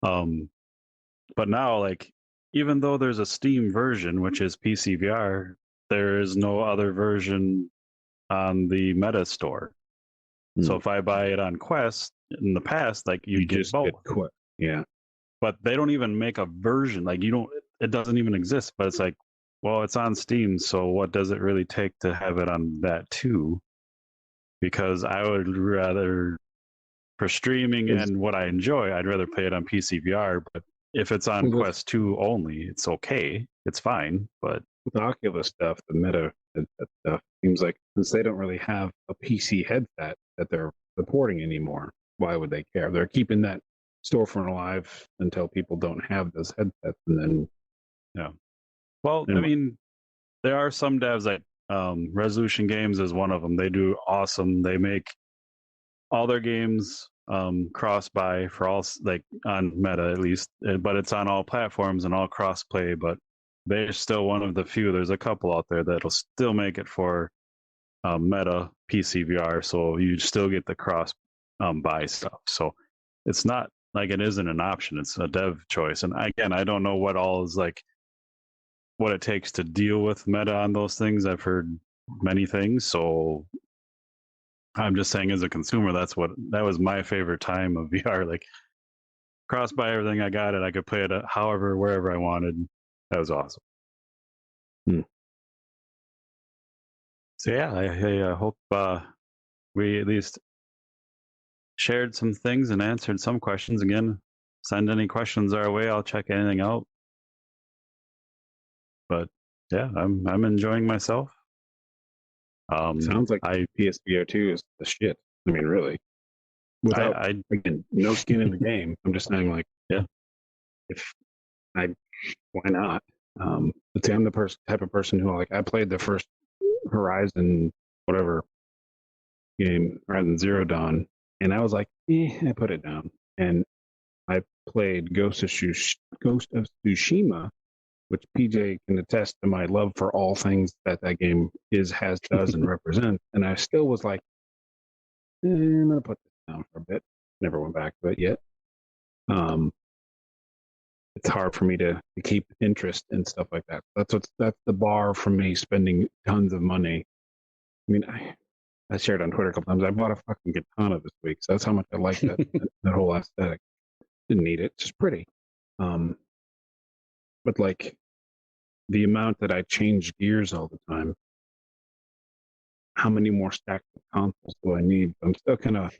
but now, like, even though there's a Steam version, which is PC VR, there is no other version on the Meta store. So if I buy it on Quest in the past, like you get both.
Yeah.
But they don't even make a version. Like it doesn't even exist. But it's like, well, it's on Steam, so what does it really take to have it on that too? Because I would rather, for streaming and what I enjoy, I'd rather play it on PC VR. But if it's on Quest 2 only, it's okay. It's fine. But
with the Oculus stuff, the Meta stuff, seems like since they don't really have a PC headset that they're supporting anymore, why would they care? They're keeping that storefront alive until people don't have those headsets, and then
Well, I mean, there are some devs that Resolution Games is one of them. They do awesome. They make all their games cross-buy for all, like on Meta at least, but it's on all platforms and all cross-play. But they're still one of the few. There's a couple out there that'll still make it for Meta PC VR, so you still get the cross-buy stuff. So it's not like it isn't an option. It's a dev choice. And again, I don't know what all is like, what it takes to deal with Meta on those things. I've heard many things, so I'm just saying, as a consumer, that was my favorite time of VR. Like cross by everything, I got it. I could play it however, wherever I wanted. That was awesome. So yeah, I hope we at least shared some things and answered some questions. Again, send any questions our way. I'll check anything out. But yeah, I'm enjoying myself.
Sounds like
I
PSVR2 is the shit. I mean, really. Without again, no skin in the game. I'm just saying, like,
yeah,
if I, why not? Let's say I'm the type of person who, like, I played the first Horizon whatever game, Horizon Zero Dawn, and I was like, I put it down. And I played Ghost of Tsushima, which PJ can attest to my love for all things that game does, and represents. And I still was like, I'm gonna put this down for a bit. Never went back to it yet. It's hard for me to keep interest in stuff like that. That's the bar for me spending tons of money. I mean, I shared on Twitter a couple times. I bought a fucking katana this week, so that's how much I like that whole aesthetic. Didn't need it; it's just pretty. But like the amount that I change gears all the time, how many more stacks of consoles do I need? I'm still kind of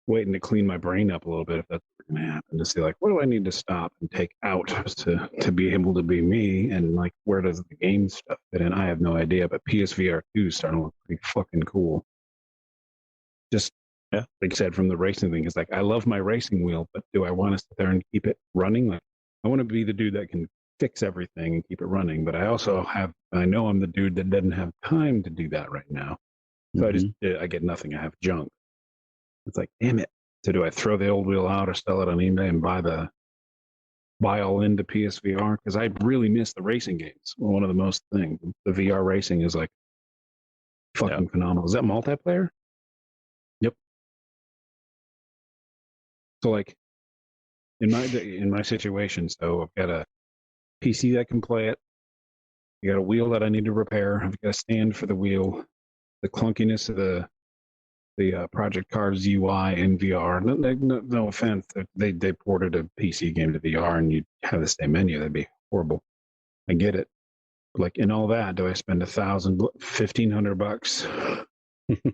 waiting to clean my brain up a little bit if that's going to happen, to see like what do I need to stop and take out to be able to be me, and like where does the game stuff fit in? I have no idea, but PSVR 2 is starting to look pretty fucking cool. Just like I said, from the racing thing, it's like I love my racing wheel, but do I want to sit there and keep it running? Like I want to be the dude that can fix everything and keep it running, but I also I know I'm the dude that doesn't have time to do that right now. So I get nothing. I have junk. It's like, damn it. So do I throw the old wheel out or sell it on eBay and buy all into PSVR? Because I really miss the racing games. One of the most things. The VR racing is like fucking phenomenal. Is that multiplayer?
Yep.
So like in my situation, so I've got a PC that can play it. I got a wheel that I need to repair. I've got a stand for the wheel. The clunkiness of the Project Cars UI in VR. No offense, they ported a PC game to VR and you have the same menu. That'd be horrible. I get it. Like in all that, do I spend $1,500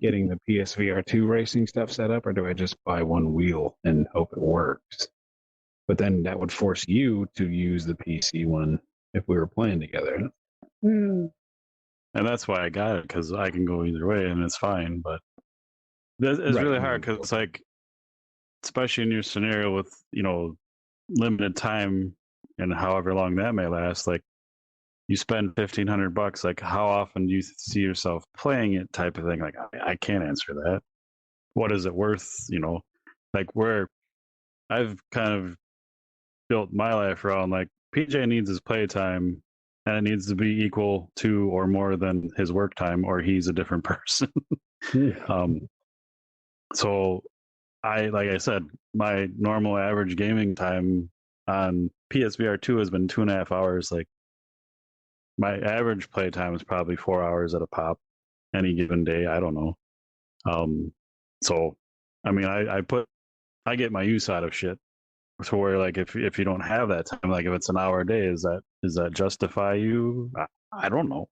getting the PSVR2 racing stuff set up, or do I just buy one wheel and hope it works? But then that would force you to use the PC one if we were playing together.
And that's why I got it, because I can go either way and it's fine. But it's really hard because, like, especially in your scenario with, limited time and however long that may last, like you spend $1,500, like how often do you see yourself playing it type of thing? Like I can't answer that. What is it worth? Like where I've kind of built my life around, like PJ needs his playtime and it needs to be equal to or more than his work time, or he's a different person. So like I said, my normal average gaming time on PSVR 2 has been 2.5 hours. Like my average play time is probably 4 hours at a pop any given day. I don't know. So I mean, I get my use out of shit. So where like if you don't have that time, like if it's an hour a day, is that justify you? I don't know.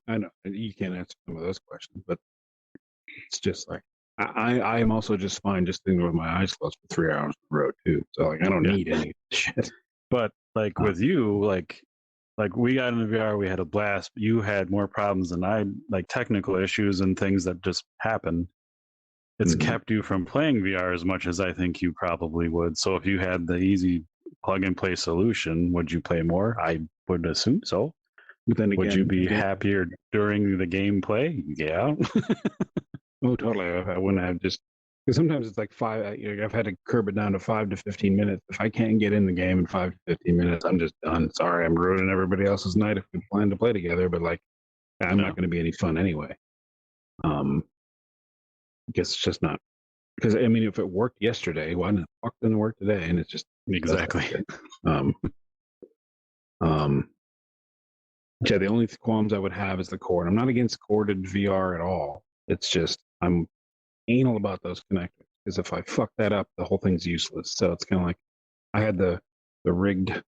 I know you can't answer some of those questions, but it's just like I am also just fine just sitting with my eyes closed for 3 hours in a row too. So like I don't need any shit.
But like with you, like we got into VR, we had a blast. You had more problems than I, like technical issues and things that just happen. It's kept you from playing VR as much as I think you probably would. So if you had the easy plug and play solution, would you play more? I would assume so. But then again, would you be happier during the gameplay? Yeah.
Oh, totally. I wouldn't have just because sometimes it's like I've had to curb it down to 5 to 15 minutes. If I can't get in the game in 5 to 15 minutes, I'm just done. Sorry, I'm ruining everybody else's night if we plan to play together. But like, I'm not going to be any fun anyway. I guess it's just not, because I mean, if it worked yesterday, why the fuck didn't it work today? And it's just
exactly.
Yeah, the only qualms I would have is the cord. I'm not against corded VR at all. It's just I'm anal about those connectors, because if I fuck that up, the whole thing's useless. So it's kind of like I had the rigged,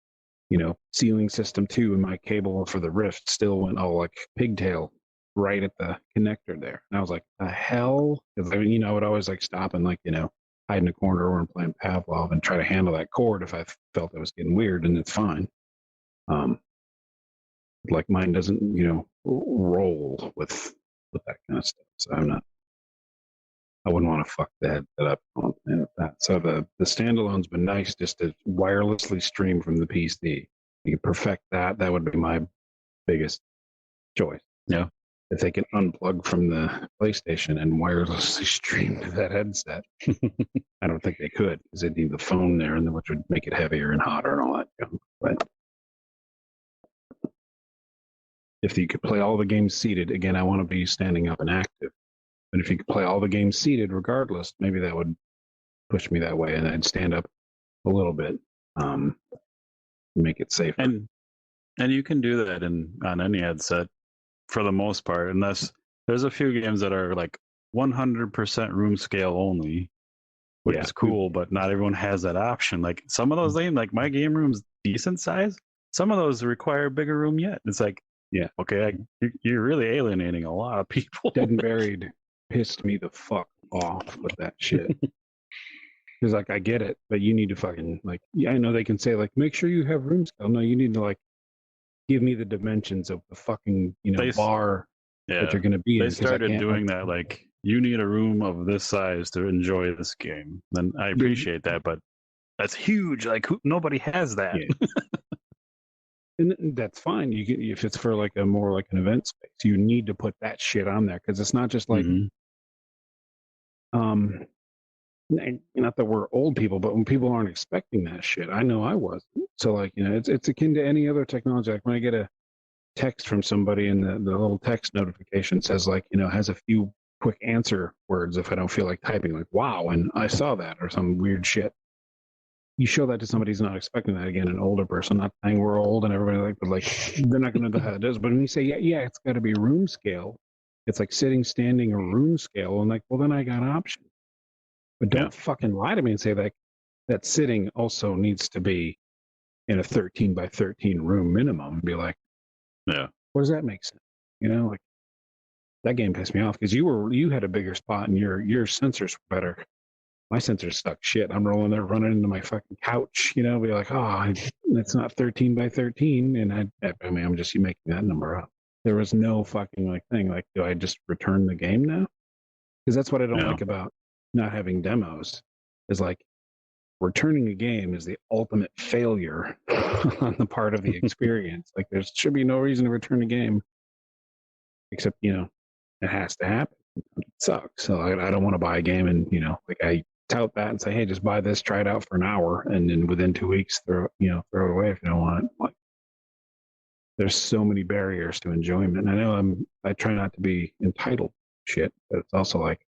ceiling system too, and my cable for the Rift still went all like pigtail right at the connector there. And I was like, the hell? Because I mean, I would always like stop and like, hide in a corner or playing Pavlov and try to handle that cord if I felt it was getting weird, and it's fine. Like mine doesn't, roll with that kind of stuff. So I wouldn't want to fuck the headset up on that. So the standalone's been nice just to wirelessly stream from the PC. You can perfect that. That would be my biggest choice.
Yeah.
If they can unplug from the PlayStation and wirelessly stream to that headset, I don't think they could because they'd need the phone there, and which would make it heavier and hotter and all that junk. But if you could play all the games seated, again, I want to be standing up and active. But if you could play all the games seated, regardless, maybe that would push me that way, and I'd stand up a little bit, make it safer.
And you can do that on any headset for the most part, unless there's a few games that are like 100% room scale only, which is cool, but not everyone has that option. Like some of those games, like my game room's decent size. Some of those require a bigger room yet. It's like, okay, you're really alienating a lot of people.
Dead and Buried pissed me the fuck off with that shit. Because like I get it, but you need to fucking like, I know they can say like, make sure you have room scale. No, you need to like give me the dimensions of the fucking bar that you're going to be in.
They started doing that like, you need a room of this size to enjoy this game. And I appreciate that, but that's huge. Like nobody has that.
Yeah. And that's fine. You can, if it's for like a more like an event space, you need to put that shit on there because it's not just like, not that we're old people, but when people aren't expecting that shit, I know I wasn't. So like, it's akin to any other technology. Like when I get a text from somebody and the little text notification says like, has a few quick answer words if I don't feel like typing, like, wow, and I saw that or some weird shit. You show that to somebody who's not expecting that. Again, an older person, not saying we're old and everybody but like they're not going to know how it is. But when you say, yeah, it's got to be room scale. It's like sitting, standing, or room scale. And like, well, then I got options. But don't fucking lie to me and say that sitting also needs to be in a 13 by 13 room minimum. And be like, what does that make sense? Like that game pissed me off because you had a bigger spot and your sensors were better. My sensors stuck shit. I'm rolling there, running into my fucking couch, be like, it's not 13 by 13. And I mean, I'm just making that number up. There was no fucking like thing. Like, do I just return the game now? Because that's what I don't like about not having demos is like returning a game is the ultimate failure on the part of the experience. Like there should be no reason to return a game except, it has to happen. It sucks. So I don't want to buy a game and, like I tout that and say, hey, just buy this, try it out for an hour, and then within 2 weeks throw it away if you don't want it. Like there's so many barriers to enjoyment. And I know I try not to be entitled to shit, but it's also like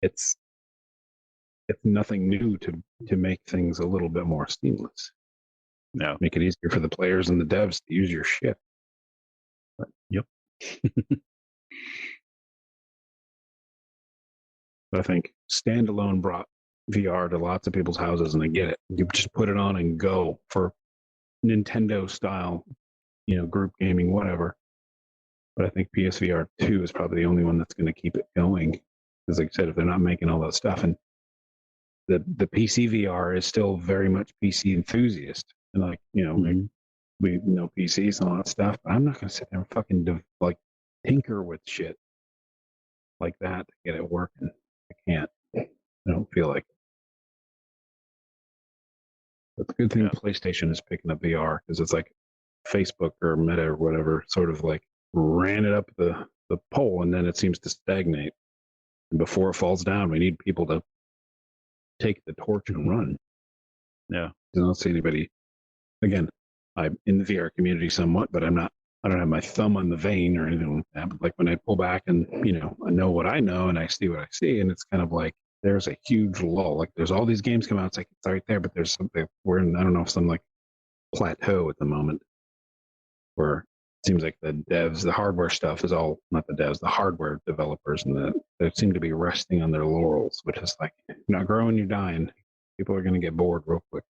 it's nothing new to make things a little bit more seamless.
Yeah.
Make it easier for the players and the devs to use your shit. But, I think standalone brought VR to lots of people's houses, and I get it. You just put it on and go for Nintendo style, group gaming, whatever. But I think PSVR2 is probably the only one that's going to keep it going. Because like I said, if they're not making all that stuff, and the PC VR is still very much PC enthusiast, and like, we know PCs and all that stuff, but I'm not going to sit there and fucking tinker with shit like that to get it working. I can't. I don't feel like it. But the good thing PlayStation is picking up VR because it's like Facebook or Meta or whatever sort of like ran it up the pole and then it seems to stagnate. And before it falls down, we need people to take the torch and run.
Yeah.
I don't see anybody. Again, I'm in the VR community somewhat, but I don't have my thumb on the vein or anything like that. But like when I pull back and, I know what I know and I see what I see, and it's kind of like there's a huge lull. Like there's all these games come out, it's like it's right there, but there's something we're in, I don't know, some like plateau at the moment where it seems like the devs, the hardware stuff is all not the devs, the hardware developers, and they seem to be resting on their laurels, which is like you're not growing, you're dying. People are going to get bored real quick.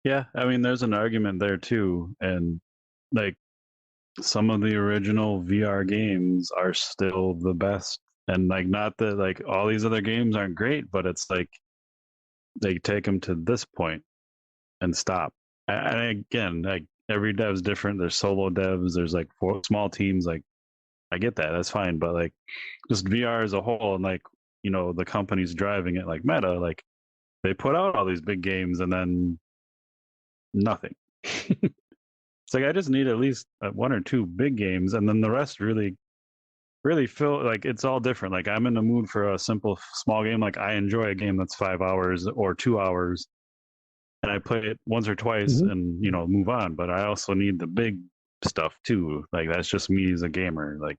Yeah, I mean, there's an argument there too, and like some of the original VR games are still the best, and like not that like all these other games aren't great, but it's like they take them to this point and stop. And again, like every dev's different. There's solo devs. There's like four small teams. Like I get that. That's fine. But like just VR as a whole, and like the companies driving it, like Meta, like they put out all these big games and then nothing. It's like I just need at least one or two big games, and then the rest really feel like it's all different. Like I'm in the mood for a simple small game. Like I enjoy a game that's 5 hours or 2 hours, and I play it once or twice
Mhm.
and move on. But I also need the big stuff too. Like that's just me as a gamer. Like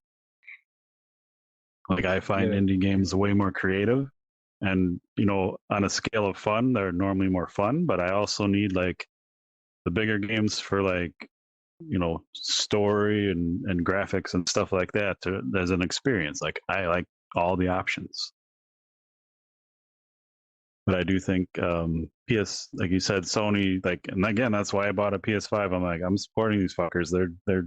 I find
Yeah.
indie games way more creative, and on a scale of fun, they're normally more fun. But I also need like the bigger games for like story and graphics and stuff like that as an experience. Like I like all the options. But I do think PS, like you said, Sony, like, and again, that's why I bought a PS5. I'm like, I'm supporting these fuckers. They're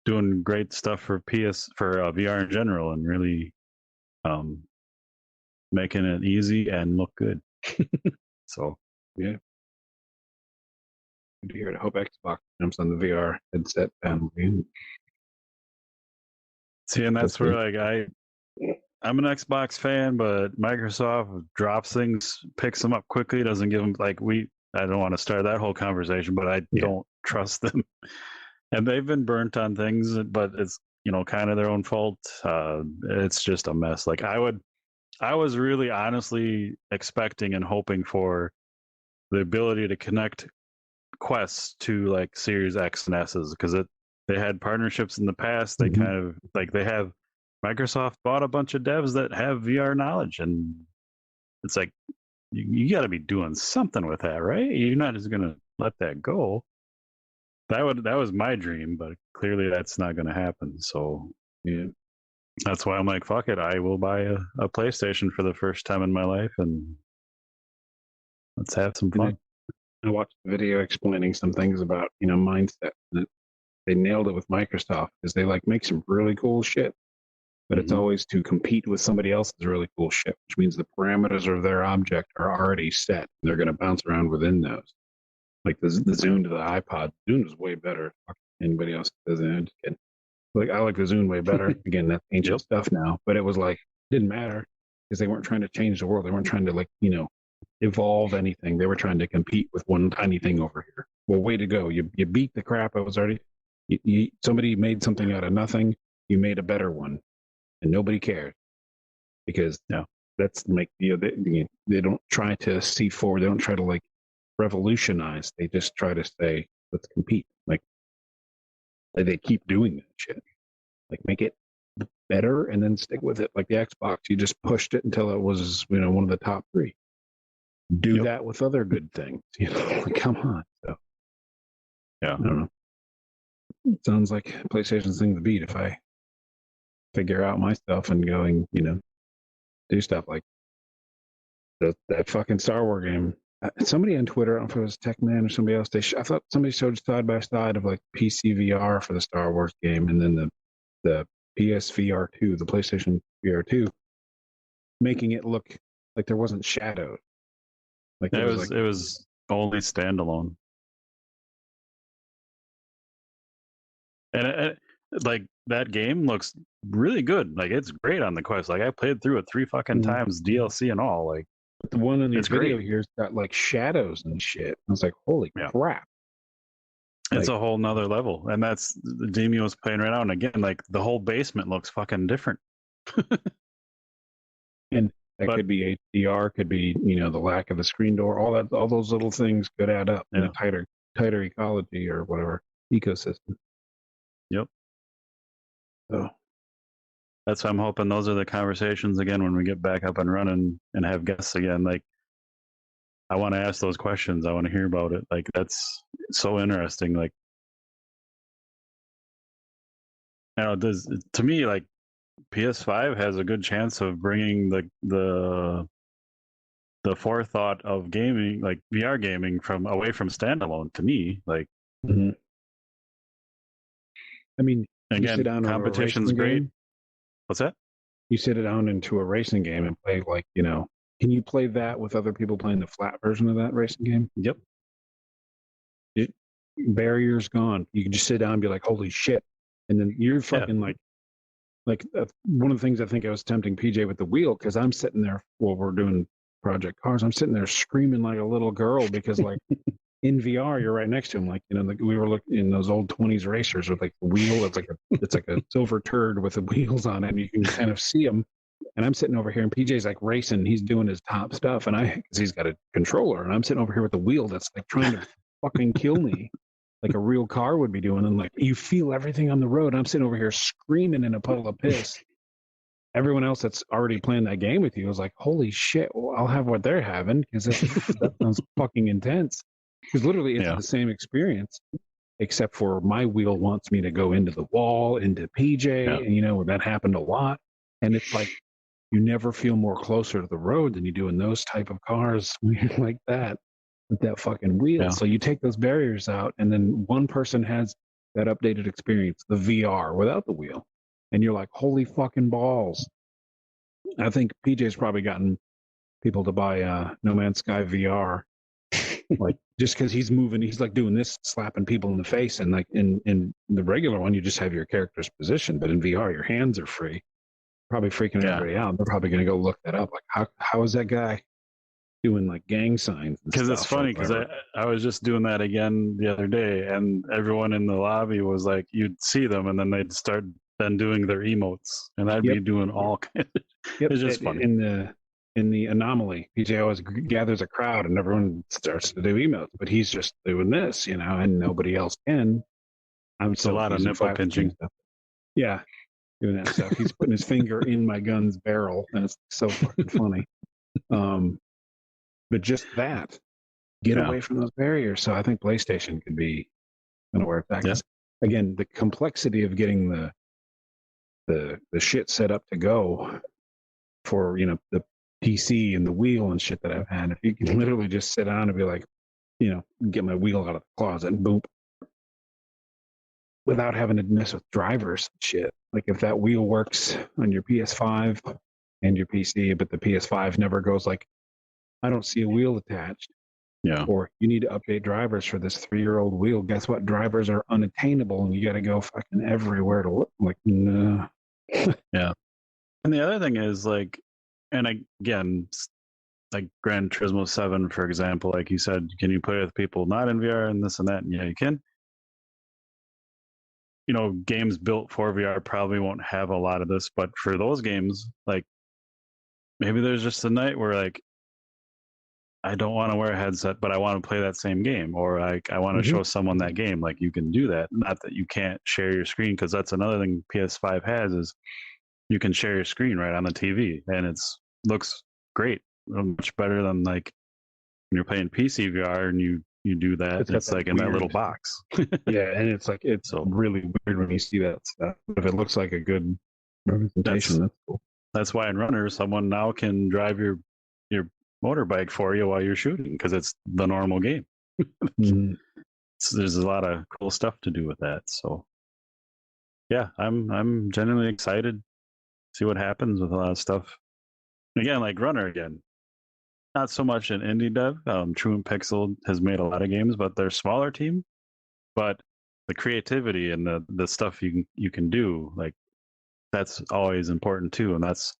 doing great stuff for VR in general, and really um, making it easy and look good. So
Yeah. Good to hear it. I hope Xbox jumps on the VR headset family.
see, and that's where like I'm an Xbox fan, but Microsoft drops things, picks them up quickly, doesn't give them like we. I don't want to start that whole conversation, but I
Yeah.
don't trust them, and they've been burnt on things, but it's kind of their own fault. It's just a mess. Like I was really honestly expecting and hoping for the ability to connect quests to like Series X and S's because they had partnerships in the past. They
Mhm.
kind of like they have Microsoft bought a bunch of devs that have VR knowledge, and it's like you got to be doing something with that, right? You're not just gonna let that go. That was my dream, but clearly that's not going to happen. So
Yeah.
that's why I'm like, fuck it, I will buy a PlayStation for the first time in my life, and let's have some
And
fun.
I watched a video explaining some things about, mindset. And they nailed it with Microsoft because they like make some really cool shit, but it's
Mm-hmm.
always to compete with somebody else's really cool shit, which means the parameters of their object are already set. They're going to bounce around within those. Like the Zune to the iPod. Zune is way better. Fuck anybody else doesn't. Like I like the Zune way better. Again, that's ancient
Yep.
stuff now, but it was like didn't matter because they weren't trying to change the world. They weren't trying to evolve anything. They were trying to compete with one tiny thing over here. Well, way to go! You beat the crap. I was already somebody made something out of nothing. You made a better one, and nobody cared because
Yeah.
that's like they don't try to see forward. They don't try to like revolutionize. They just try to say let's compete. Like they keep doing that shit. Like make it better and then stick with it. Like the Xbox, you just pushed it until it was one of the top three. Do
Yep.
that with other good things. Like, come on. So
Yeah.
I don't know. It sounds like PlayStation's thing to beat if I figure out my stuff and going, do stuff like that fucking Star Wars game. Somebody on Twitter, I don't know if it was Tech Man or somebody else. I thought somebody showed side by side of like PC VR for the Star Wars game, and then the PSVR2, the PlayStation VR2, making it look like there wasn't shadows. Like there
It
was like,
was only standalone, and like that game looks really good. Like it's great on the Quest. Like I played through it 3 fucking
Mhm.
times, DLC and all. Like
But the one on your
it's
video
great.
here's got like shadows and shit. I was like, holy
Yeah.
crap.
It's
Like,
a whole nother level, and that's the Demio was playing right now. And again, like the whole basement looks fucking different.
and that
But
could be HDR, could be, the lack of the screen door, all those little things could add up in a
yeah,
tighter ecology or whatever ecosystem.
yep.
So,
That's why I'm hoping those are the conversations again when we get back up and running and have guests again. Like I want to ask those questions. I want to hear about it. Like that's so interesting. Like does to me like PS5 has a good chance of bringing the the forethought of gaming, like VR gaming, from away from standalone to me. Like,
I mean, you sit
again,
down into a
competition's
racing
great.
game.
What's that?
You sit it down into a racing game and play like, can you play that with other people playing the flat version of that racing game?
Yep.
It, barriers gone. You can just sit down and be like, holy shit. And then you're fucking one of the things I think I was tempting PJ with the wheel, because I'm sitting there while we're doing Project Cars. I'm sitting there screaming like a little girl because, like, in VR, you're right next to him. Like, we were looking in those old 20s racers with like the wheel. It's like a silver turd with the wheels on it, and you can kind of see them. And I'm sitting over here, and PJ's like racing. He's doing his top stuff, and because he's got a controller, and I'm sitting over here with the wheel that's like trying to fucking kill me, like a real car would be doing. And like, you feel everything on the road. I'm sitting over here screaming in a puddle of piss. Everyone else that's already playing that game with you is like, holy shit, well, I'll have what they're having, because that sounds fucking intense. Because literally it's the same experience, except for my wheel wants me to go into the wall, into PJ, and that happened a lot. And it's like, you never feel more closer to the road than you do in those type of cars like that, with that fucking wheel. So you take those barriers out, and then one person has that updated experience, the VR without the wheel. And you're like, holy fucking balls. I think PJ's probably gotten people to buy No Man's Sky VR, like, just because he's moving, he's like doing this, slapping people in the face. And like in the regular one, you just have your character's position, but in VR, your hands are free. Probably freaking everybody out. They're probably going to go look that up. Like, how is that guy doing like gang signs?
Because it's funny, because I was just doing that again the other day, and everyone in the lobby was like, you'd see them, and then they'd start then doing their emotes, and I'd be doing all kinds. It's just funny.
In the anomaly, PJ always gathers a crowd and everyone starts to do emotes, but he's just doing this, and nobody else can.
It's a lot of nipple pinching.
Yeah, doing that stuff. He's putting his finger in my gun's barrel, and it's so fucking funny. But just that, get away from those barriers. So I think PlayStation could be going to work that. Yeah. Again, the complexity of getting the shit set up to go for the PC and the wheel and shit that I've had. If you can literally just sit down and be like, get my wheel out of the closet and boop, without having to mess with drivers and shit. Like, if that wheel works on your PS5 and your PC, but the PS5 never goes like, I don't see a wheel attached.
Yeah.
Or you need to update drivers for this 3-year-old wheel. Guess what? Drivers are unattainable, and you got to go fucking everywhere to look. Like, no.
Yeah. And the other thing is, like, and again, like Gran Turismo 7, for example, like you said, can you play with people not in VR and this and that? And yeah, you can. Games built for VR probably won't have a lot of this, but for those games, like, maybe there's just a night where, like, I don't want to wear a headset, but I want to play that same game, or like I want to show someone that game. Like, you can do that. Not that you can't share your screen, because that's another thing PS5 has, is you can share your screen right on the TV, and looks great, much better than like when you're playing PC VR and you do that. It's like in that little box.
Yeah, and it's like really weird when you see that stuff. If it looks like a good representation, that's cool.
That's why in Runners, someone now can drive your motorbike for you while you're shooting, because it's the normal game. So there's a lot of cool stuff to do with that. So yeah, I'm genuinely excited to see what happens with a lot of stuff. Again, like Runner, not so much an indie dev. True and Pixel has made a lot of games, but they're a smaller team. But the creativity and the stuff you can do, like, that's always important too. And that's,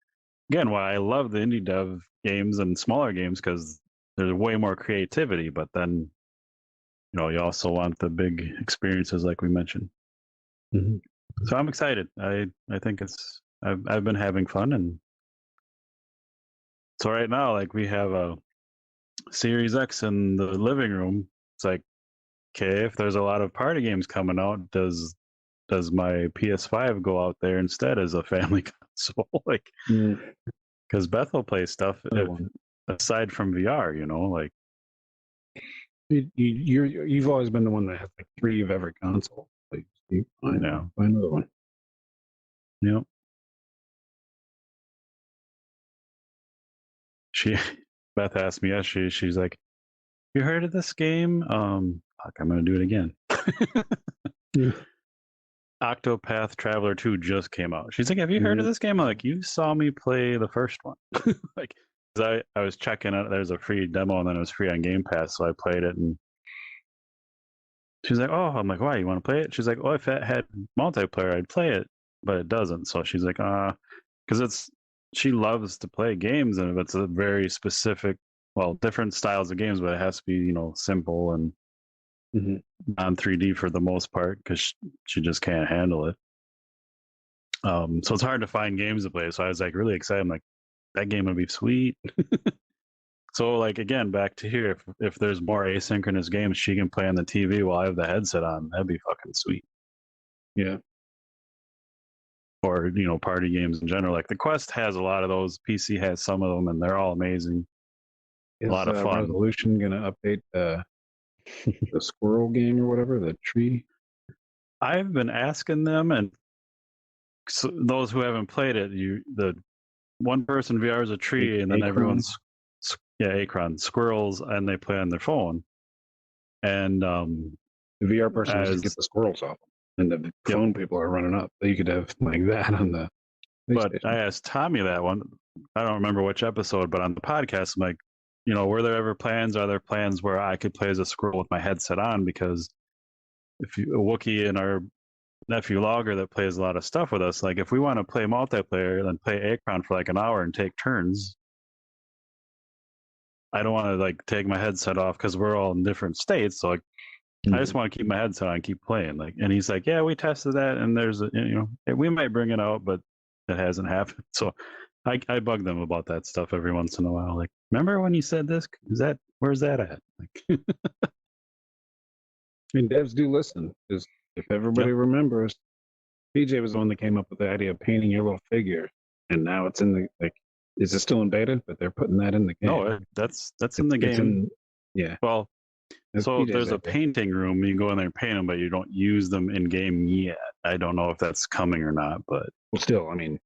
again, why I love the indie dev games and smaller games, because there's way more creativity. But then, you also want the big experiences, like we mentioned. So I'm excited. I think I've been having fun, and so right now, like, we have a Series X in the living room. It's like, okay, if there's a lot of party games coming out, does my PS5 go out there instead as a family console? Like, because Beth will play stuff aside from VR, like.
You've always been the one that has like 3 of every console. Like, find another one.
Yep. Beth asked me yesterday. She's like, "You heard of this game?" Fuck, I'm gonna do it again.
Yeah.
Octopath Traveler 2 just came out. She's like, "Have you heard of this game?" I'm like, "You saw me play the first one." Like, 'cause I was checking out. There's a free demo, and then it was free on Game Pass, so I played it. And she's like, "Oh," I'm like, "Why? You want to play it?" She's like, "Oh, if it had multiplayer, I'd play it, but it doesn't." So she's like, because she loves to play games, and it's a very specific, well, different styles of games, but it has to be, simple and non 3D for the most part, because she just can't handle it. So it's hard to find games to play. So I was like really excited. I'm like, that game would be sweet. So like again, back to here, if there's more asynchronous games she can play on the TV while I have the headset on, that'd be fucking sweet.
Yeah.
Or party games in general. Like the Quest has a lot of those. PC has some of them, and they're all amazing.
Is
a lot of fun.
Resolution gonna update the squirrel game or whatever, the tree?
I've been asking them, and so those who haven't played it, the one person VR is a tree, and then everyone's Acron squirrels, and they play on their phone. And
the VR person has to get the squirrels off, and the phone people are running up. So you could have like that on the.
But I asked Tommy that one. I don't remember which episode, but on the podcast, I'm like, were there ever plans? Are there plans where I could play as a squirrel with my headset on? Because if a Wookiee and our nephew Logger that plays a lot of stuff with us, like if we want to play multiplayer, then play Acron for like an hour and take turns. I don't want to like take my headset off because we're all in different states. So like, I just want to keep my headset on and keep playing. Like, and he's like, "Yeah, we tested that, and there's we might bring it out, but it hasn't happened." So I bug them about that stuff every once in a while. Like, remember when you said this? Where's that at? Like,
I mean, devs do listen, because if everybody remembers, PJ was the one that came up with the idea of painting your little figure, and now it's in the is it still in beta? But they're putting that in the game.
No, that's in the game.
Yeah.
Well, so there's a painting room. You can go in there and paint them, but you don't use them in game yet. I don't know if that's coming or not, but
still, I mean,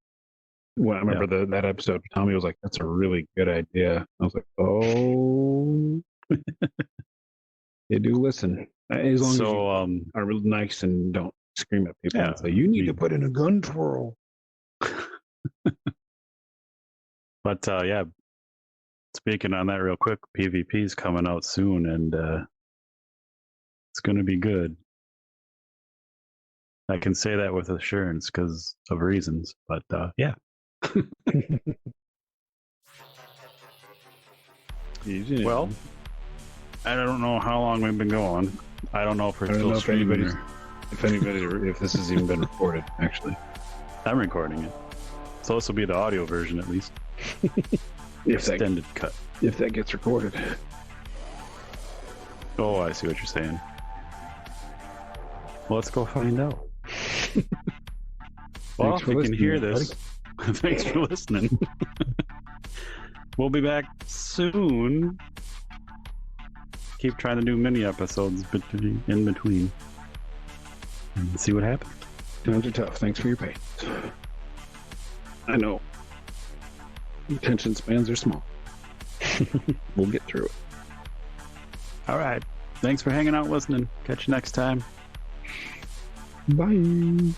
when I remember that episode, Tommy was like, "That's a really good idea." I was like, "Oh." They do listen, as long as you are real nice and don't scream at people and say, "You need to put in a gun twirl."
But speaking on that real quick, PvP is coming out soon, and it's going to be good. I can say that with assurance because of reasons, but yeah. Well, I don't know how long we've been going. I don't know if we're still streaming.
If this has even been recorded, actually.
I'm recording it. So this will be the audio version at least. Extended cut.
If that gets recorded.
Oh, I see what you're saying. Well, let's go find out. Well, if you can hear this, thanks for listening. We'll be back soon. Keep trying to do mini episodes in between. And see what happens.
Times are tough. Thanks for your patience. I know. Attention spans are small. We'll get through it.
All right. Thanks for hanging out, listening. Catch you next time.
Bye.